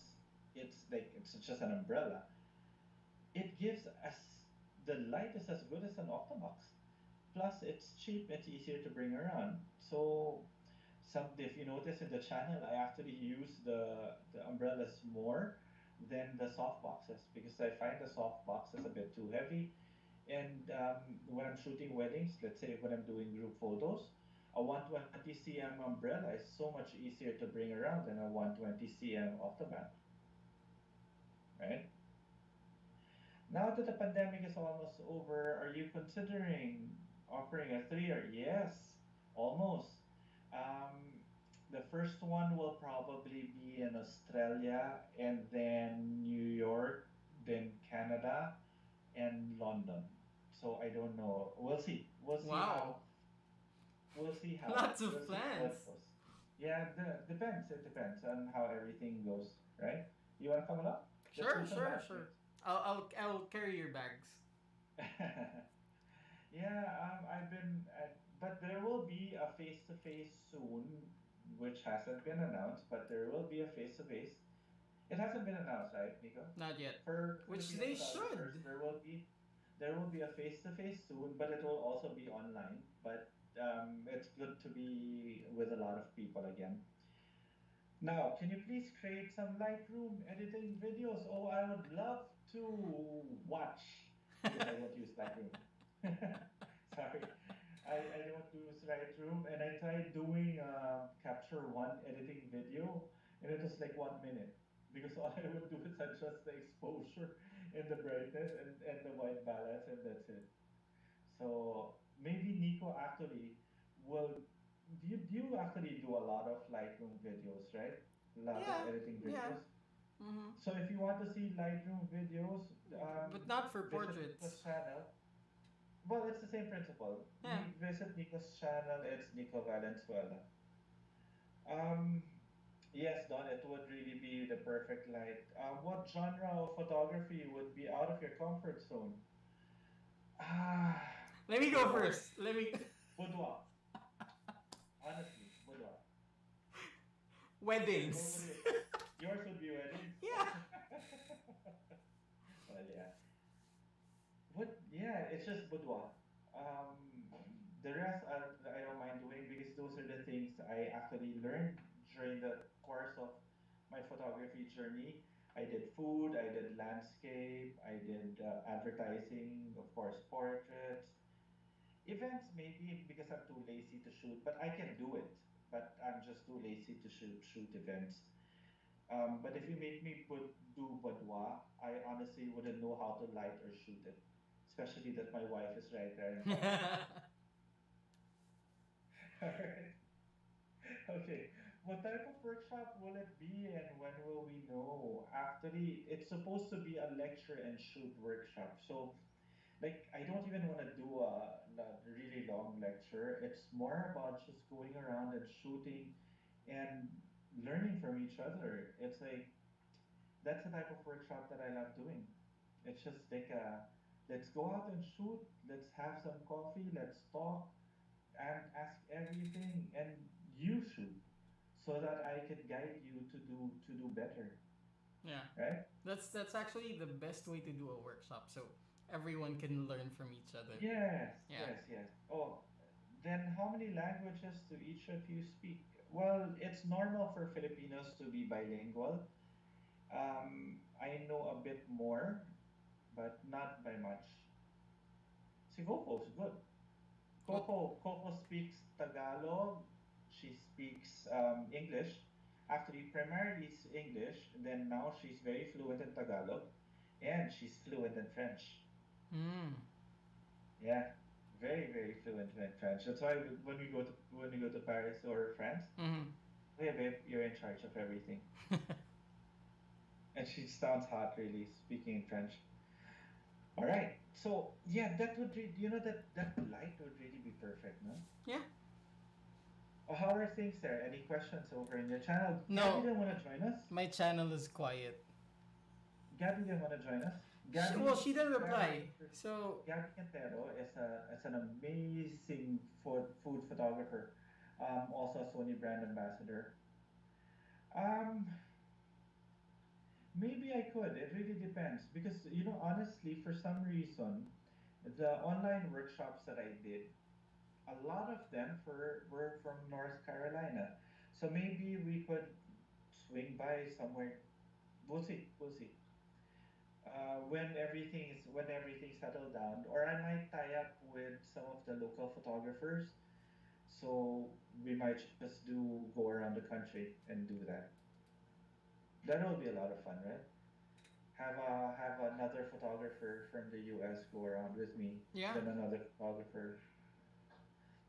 it's just an umbrella, it gives us the light is as good as an octobox. Plus, it's cheap. It's easier to bring around. So, if you notice in the channel, I actually use the umbrellas more than the soft boxes because I find the soft boxes a bit too heavy. And when I'm shooting weddings, let's say when I'm doing group photos, a 120 cm umbrella is so much easier to bring around than a 120 cm off the bat, right? Now that the pandemic is almost over, are you considering offering a 3 or yes, almost. Um, The first one will probably be in Australia, and then New York, then Canada, and London. So I don't know. We'll see. Wow. Lots We'll of see how it plans. goes. Yeah, depends. It depends on how everything goes, right? You want to come along? Let's do Sure, some sure, sure. matchmaking. I'll carry your bags. Yeah, I've been at, but there will be a face to face soon, which hasn't been announced, but there will be a face to face. It hasn't been announced, right, Nico? Not yet. For Which Filipino they photographers, should. there will be a face to face soon, but it will also be online. But it's good to be with a lot of people again. Now, can you please create some Lightroom editing videos? Oh, I would love to watch because I don't use Lightroom. Sorry, I don't use Lightroom, and I tried doing Capture One editing video, and it was like 1 minute because all I would do is adjust the exposure and the brightness and the white balance, and that's it. So maybe Nico actually will. Do you actually do a lot of Lightroom videos, right? A lot of Yeah, editing yeah. videos. Mm-hmm. So if you want to see Lightroom videos, But not for visit Nico's portraits. channel. Well, it's the same principle. Yeah. Visit Nico's channel. It's Nico Valenzuela. Um, yes, Don, it would really be the perfect light. What genre of photography would be out of your comfort zone? Ah, Let me go boudoir. first. Let me. Boudoir. Honestly, boudoir. What would Weddings. you? Yours would be weddings. Yeah. Well, yeah. What? Yeah, it's just boudoir. Um, the rest I don't mind doing because those are the things I actually learned during the course of my photography journey. I did food, I did landscape, I did advertising, of course, portraits, events maybe because I'm too lazy to shoot, but I can do it. But I'm just too lazy to shoot events. But if you make me do boudoir, I honestly wouldn't know how to light or shoot it, especially that my wife is right there in front of me. All right. Okay. What type of workshop will it be and when will we know? Actually, it's supposed to be a lecture and shoot workshop. So, like, I don't even want to do a really long lecture. It's more about just going around and shooting and learning from each other. It's like that's the type of workshop that I love doing. It's just like let's go out and shoot, let's have some coffee, let's talk and ask everything and you shoot so that I can guide you to do better. Yeah. Right? That's actually the best way to do a workshop so everyone can learn from each other. Yes, Yeah. yes, yes. Oh, then how many languages do each of you speak? Well, it's normal for Filipinos to be bilingual. I know a bit more, but not by much. Si Coco's good. What? Coco speaks Tagalog. She speaks English. Actually, primarily English. And then now she's very fluent in Tagalog, and she's fluent in French. Hmm. Yeah, very fluent in French. That's why when we go to Paris or France, Mm-hmm. hey babe, you're in charge of everything. And she sounds hot, really, speaking in French. All right. So yeah, that would that light would really be perfect, no? Yeah. Oh, how are things there? Any questions over in your channel? Gabby No, didn't want to join us. my channel is quiet. Gabby didn't want to join us. Well, she didn't Gabby, reply. So, Gabby Quintero is an amazing food photographer. Also a Sony brand ambassador. Um, Maybe I could. It really depends because honestly, for some reason, the online workshops that I did, a lot of them were from North Carolina. So maybe we could swing by somewhere. We'll see. We'll see. When everything settled down, or I might tie up with some of the local photographers. So we might just go around the country and do that. That will be a lot of fun, right? Have another photographer from the US go around with me, yeah. then another photographer.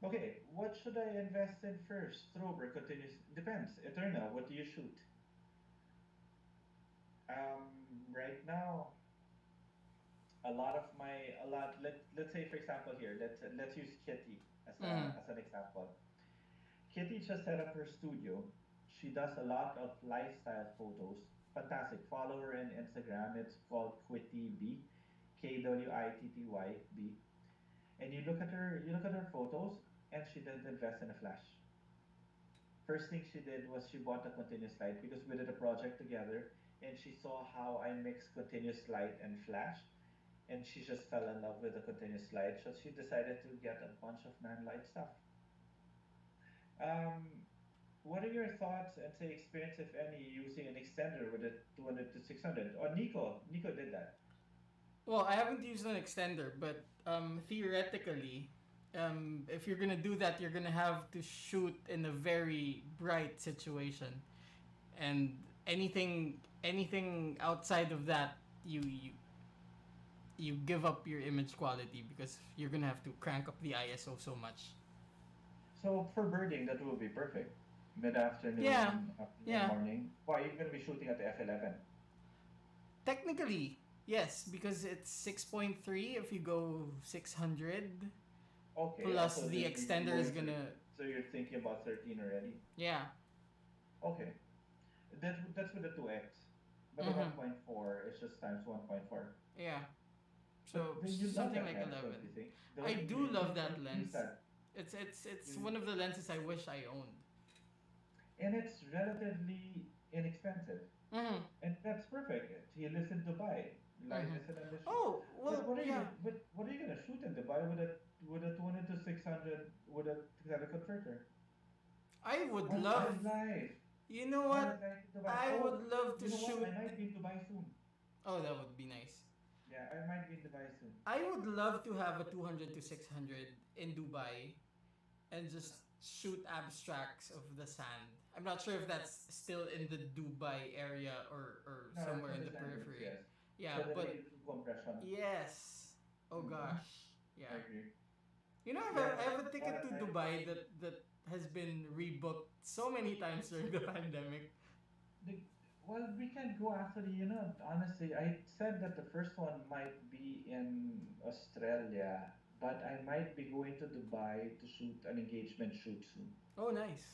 Okay, what should I invest in first? Strobe or continuous? Depends. Eternal, what do you shoot? Right now, a lot. Let's say for example here, let's use Kitty as Mm. as an example. Kitty just set up her studio. She does a lot of lifestyle photos. Fantastic. Follow her on Instagram. It's called Quitty B, KWITTYB. And you look at her photos, and she didn't invest in a flash. First thing she did was she bought a continuous light because we did a project together, and she saw how I mix continuous light and flash, and she just fell in love with the continuous light. So she decided to get a bunch of non-light stuff. Um, what are your thoughts and say experience, if any, using an extender with a 200 to 600? Oh, Nico did that. Well, I haven't used an extender, but theoretically, if you're gonna do that, you're gonna have to shoot in a very bright situation, and anything outside of that, you give up your image quality because you're gonna have to crank up the ISO so much. So for birding, that will be perfect. Yeah, Mid-afternoon, afternoon, yeah. morning. Why, you're going to be shooting at the F11. Technically, yes, because it's 6.3 if you go 600. Okay, Plus so the you're extender is going to, gonna. so you're thinking about 13 already. Yeah. Okay, that's with the 2x, but the Mm-hmm. 1.4 is just times 1.4. Yeah. But So then you love something that like lens, don't 11. you think? I Don't do love that don't use lens. that. It's You, one of the lenses I wish I owned. and it's relatively inexpensive. Mm-hmm. And that's perfect. You live in Dubai. Like Mm-hmm. this and this. Oh But well, yeah. what are you gonna shoot in Dubai with a 200 to 600 with a teleconverter? I would What is love. life? You know What is what? life in Dubai? I would Oh, love to you know what? shoot. I might be in Dubai soon. Oh, that would be nice. Yeah, I might be in Dubai soon. I would love to have a 200 to 600 in Dubai and just shoot abstracts of the sand. I'm not sure if that's still in the Dubai area or No, it's somewhere in in the the sand dunes, periphery. yes. Yeah, So that but way through compression. yes. Oh Mm-hmm. gosh. I Yeah. agree. You know, Yeah, I have a what ticket to I Dubai that has been rebooked so many times during the pandemic. the, well, we can go after the, honestly, I said that the first one might be in Australia, but I might be going to Dubai to shoot an engagement shoot soon. Oh, nice.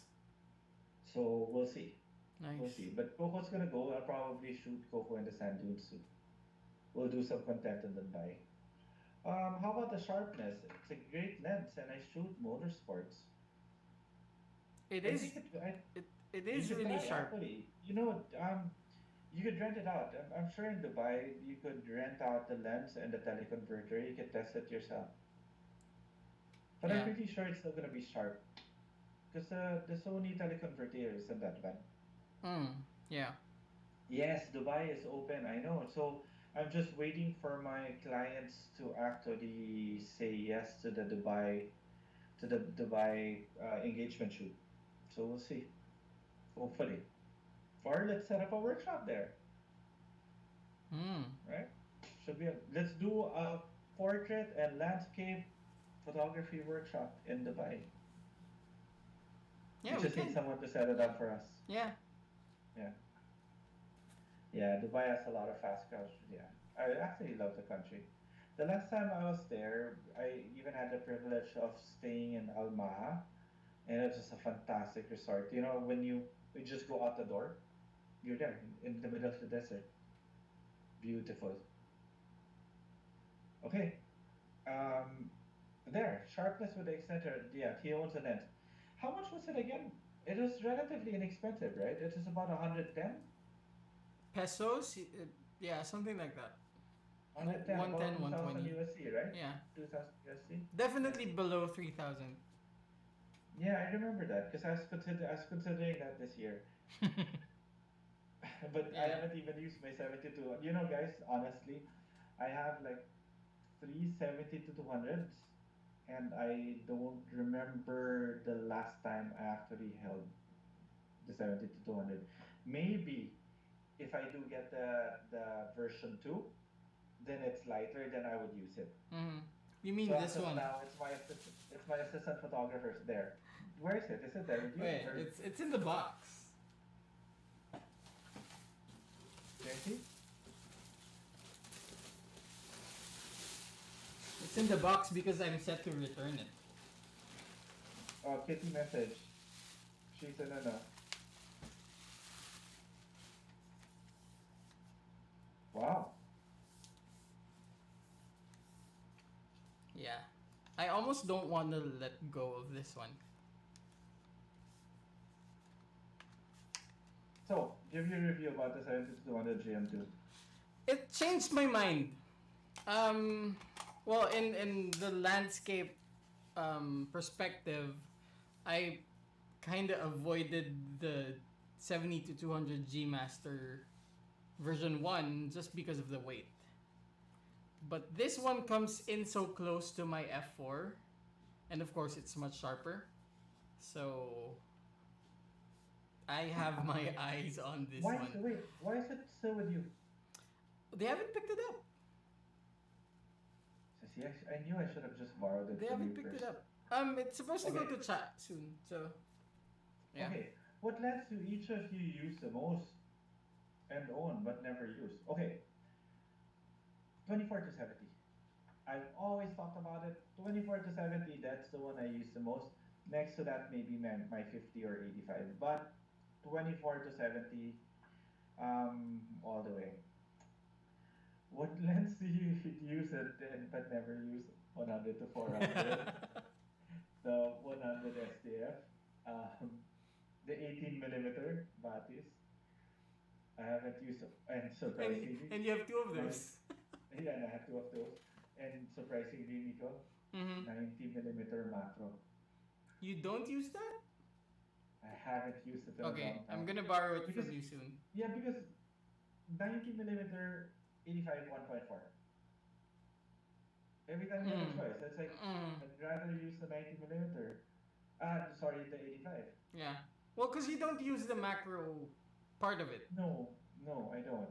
So we'll see. We'll Nice. see. But Coco's gonna go. I'll probably shoot Coco in the sand dunes soon. We'll do some content in Dubai. How about the sharpness? It's a great lens, and I shoot motorsports. It I is think I, it you is should really try sharp. actually. You know, you could rent it out. I'm sure in Dubai you could rent out the lens and the teleconverter. You could test it yourself. But I'm Yeah. pretty sure it's still gonna be sharp because the Sony teleconverter isn't that bad. Mm. Yeah. Yes, Dubai is open. I know. So I'm just waiting for my clients to actually say yes to the Dubai engagement shoot. So we'll see. Hopefully, or let's set up a workshop there. Mm. Right? Should be. Let's do a portrait and landscape photography workshop in Dubai. We Yeah, we just need can. someone to set it up for us. Yeah. Yeah. Yeah, Dubai has a lot of fast cars. Yeah, I actually love the country. The last time I was there, I even had the privilege of staying in Al Maha, and it's just a fantastic resort. You know, when you just go out the door, you're there in the middle of the desert. Beautiful. Okay. Um, there, sharpness with the extender. Yeah, he owns a lens. How much was it again? It was relatively inexpensive, right? It is about 110? Pesos. Yeah, something like that. 110, about 110, 2000 120. USD, right? Yeah. 2000 USD? Yeah. Definitely below 3,000. Yeah, I remember that because I was considering that this year. But I Yeah. haven't even used my 72. You know, guys, honestly, I have like three 72-200s, and I don't remember the last time I actually held the 72-200. Maybe if I do get the version 2, then it's lighter, then I would use it. Mm-hmm. You So mean as this of one? now, it's my assistant photographer's there. Where is it? Is it there with you Wait, or it's in the box. JC? It's in the box because I'm set to return it. Oh, Kitty message. She's an ano. Wow. Yeah. I almost don't want to let go of this one. So, give your review about the 7200 GM2. It changed my mind. Um, well, in the landscape perspective, I kind of avoided the 70 to 200 G Master version 1 just because of the weight. But this one comes in so close to my F4, and of course it's much sharper. So I have my eyes on this Why is one. wait? Why is it still with you? They haven't picked it up. So see, I knew I should have just borrowed it They from haven't you picked it first. up. It's supposed to go Okay. to chat soon. So yeah. Okay. What lens do each of you use the most and own but never use? Okay. 24 to 70. I've always talked about it. 24 to 70, that's the one I use the most. Next to that, maybe my 50 or 85. But 24 to 70, all the way. What lens do you use it but never use? 100 to 400, the 100 SDF, um, the 18 millimeter Batis. I haven't used, and and surprisingly, and you have two of my those. yeah, and I have two of those. And surprisingly, Nico, Mm-hmm. 90 millimeter macro. You don't use that? I haven't used it in a Okay, long I'm time. gonna borrow it Because, from you soon. yeah, because 90 millimeter 85 1.4. Every time you have a Mm. choice, it's like, Mm. I'd rather use the 90 millimeter. Sorry, the 85. Yeah. Well, because you don't use the macro part of it. No, no, I don't.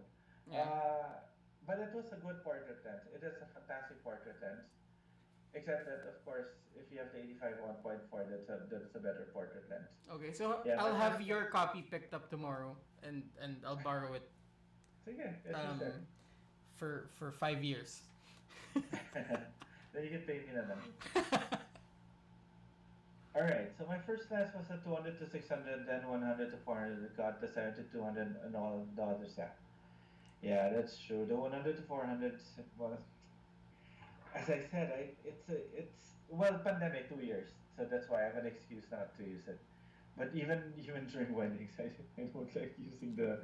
Yeah. But it was a good portrait lens. It is a fantastic portrait lens. Except that, of course, if you have the 85 1.4, that's a better portrait lens. Okay, so Yeah, I'll but have your copy picked up tomorrow, and I'll borrow it sige, it's um just for 5 years. then you can pay me na lang. Alright, so my first class was at 200 to 600, then 100 to 400, got the 7 to 200, and all the others. Yeah, that's true. The 100 to 400 was, as I said, it's well, pandemic 2 years, so that's why I have an excuse not to use it. But even during weddings, I don't like using the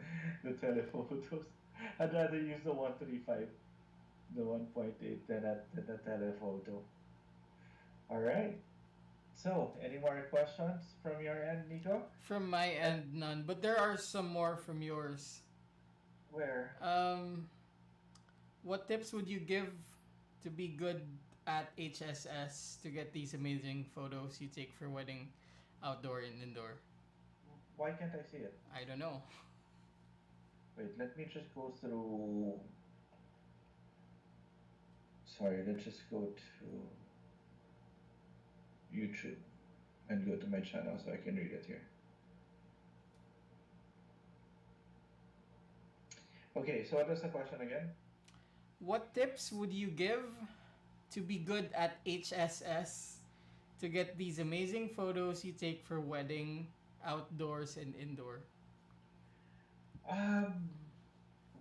telephotos. I'd rather use the 135, the 1.8 than the telephoto. All right. So, any more questions from your end, Nico? From my end, none. But there are some more from yours. Where? What tips would you give to be good at HSS to get these amazing photos you take for wedding, outdoor and indoor? Why can't I see it? I don't know. Wait, let me just go through. Sorry, let's just go to YouTube and go to my channel so I can read it here. Okay, so what was the question again? What tips would you give to be good at HSS to get these amazing photos you take for wedding, outdoors and indoor? Um,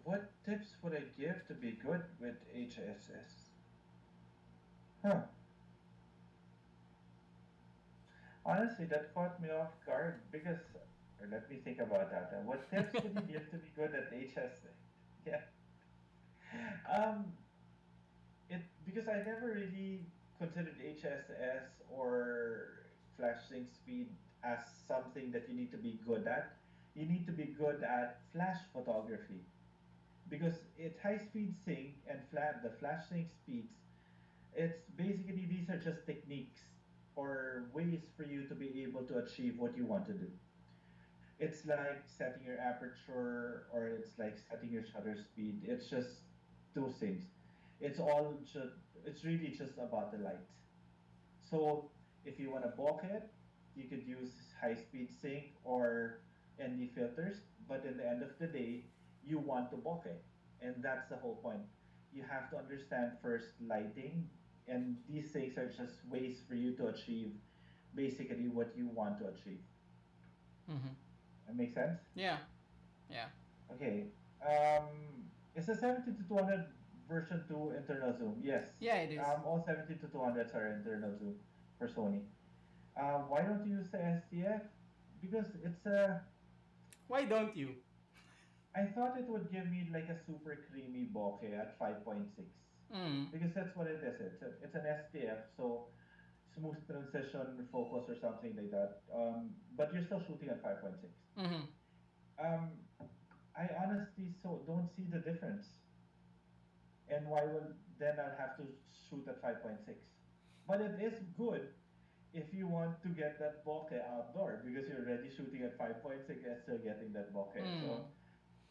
what tips would I give to be good with HSS? Huh. Honestly, that caught me off guard because, or let me think about that. What tips would you give to be good at HSS? Yeah. Um, it because I never really considered HSS or flash sync speed as something that you need to be good at. You need to be good at flash photography because it high speed sync and the flash sync speeds. It's basically these are just techniques or ways for you to be able to achieve what you want to do. It's like setting your aperture or it's like setting your shutter speed. It's just those things. It's all just, it's really just about the light. So if you want to bulk it, you could use high speed sync or ND filters, but in the end of the day, you want to bulk it. And that's the whole point. You have to understand first lighting, and these things are just ways for you to achieve basically what you want to achieve. Mm-hmm. That makes sense? Yeah. Yeah. Okay. Is the 70 to 200 version 2 internal zoom? Yes. Yeah, it is. All 70 to 200s are internal zoom for Sony. Why don't you use the STF? Because it's a. Why don't you? I thought it would give me like a super creamy bokeh at 5.6. Mm. Because that's what it is. It's an STF, so smooth transition focus or something like that. But you're still shooting at 5.6. Mm-hmm. Um, I honestly so don't see the difference. And why will then I'll have to shoot at 5.6? But it is good if you want to get that bokeh outdoor because you're already shooting at 5.6 and still getting that bokeh. Mm. So,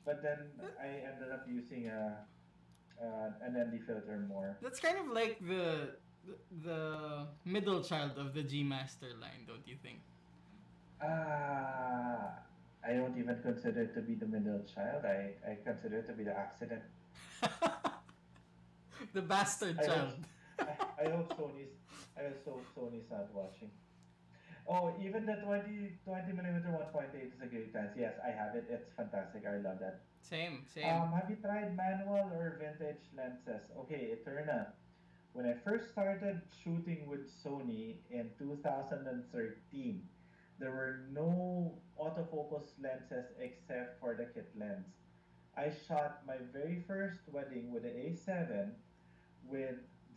but then I ended up using an ND filter more. That's kind of like the middle child of the G Master line, don't you think? I don't even consider it to be the middle child. I consider it to be the accident. The bastard I hope child. I hope Sony's not watching. Oh, even the 20 millimeter 1.8 is a great lens. Yes, I have it. It's fantastic. I love that. Same. Have you tried manual or vintage lenses? Okay, Eterna. When I first started shooting with Sony in 2013, there were no autofocus lenses except for the kit lens. I shot my very first wedding with the A7 with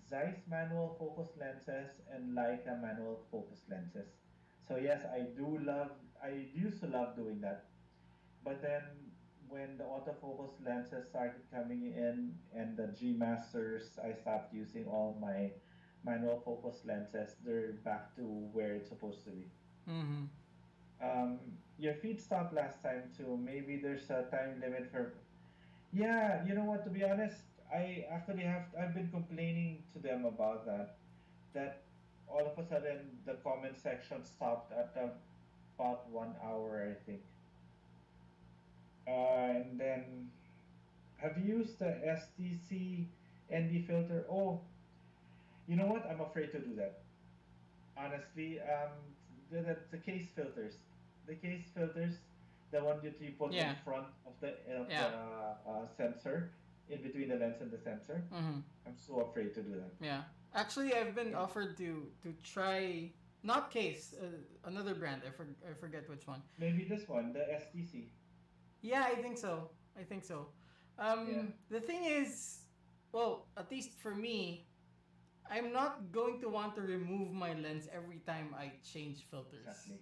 Zeiss manual focus lenses and Leica manual focus lenses. So yes, I used to love doing that. But then when the autofocus lenses started coming in and the G Masters, I stopped using all my manual focus lenses. They're back to where it's supposed to be. Mm-hmm. Um, your feed stopped last time too. Maybe there's a time limit for. Yeah, you know what? To be honest, I've been complaining to them about that. That all of a sudden the comment section stopped at about 1 hour, I think. And then have you used the STC ND filter? Oh, you know what? I'm afraid to do that. Honestly, the case filters, the case filters, the one that you put in Yeah. front of the Yeah. sensor, in between the lens and the sensor. Mm-hmm. I'm so afraid to do that. Yeah. Actually, I've been Yeah. offered to try not Case, another brand. I forget which one. Maybe this one, the STC. Yeah, I think so. I think so. Yeah, The thing is, well, at least for me, I'm not going to want to remove my lens every time I change filters. exactly.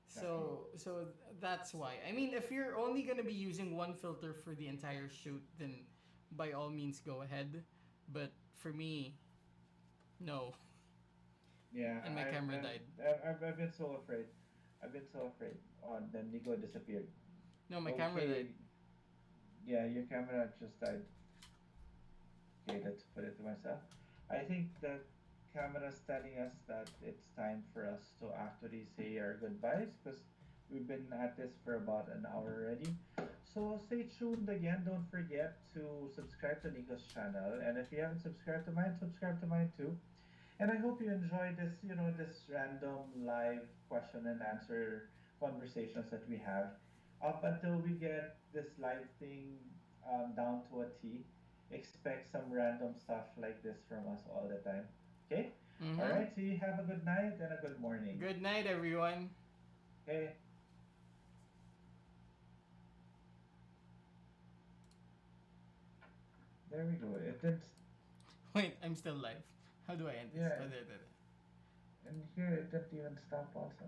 Exactly. So that's why. I mean, if you're only gonna be using one filter for the entire shoot, then by all means go ahead. But for me, no. Yeah, And my camera died. I've been so afraid. I've been so afraid. Oh, then Nico disappeared. No, my camera died. Yeah, your camera just died. Okay, let's put it to myself. I think the camera's telling us that it's time for us to actually say our goodbyes because we've been at this for about an hour already. So stay tuned again. Don't forget to subscribe to Nico's channel. And if you haven't subscribe to mine too. And I hope you enjoyed this, this random live question and answer conversations that we have. Up until we get this live thing down to a T, expect some random stuff like this from us all the time. Okay? All Mm-hmm. right. So you have a good night and a good morning. Good night, everyone. Okay. There we go. It didn't. Wait, I'm still live. How do I end this? Yeah. Oh, there. And here it didn't even stop also.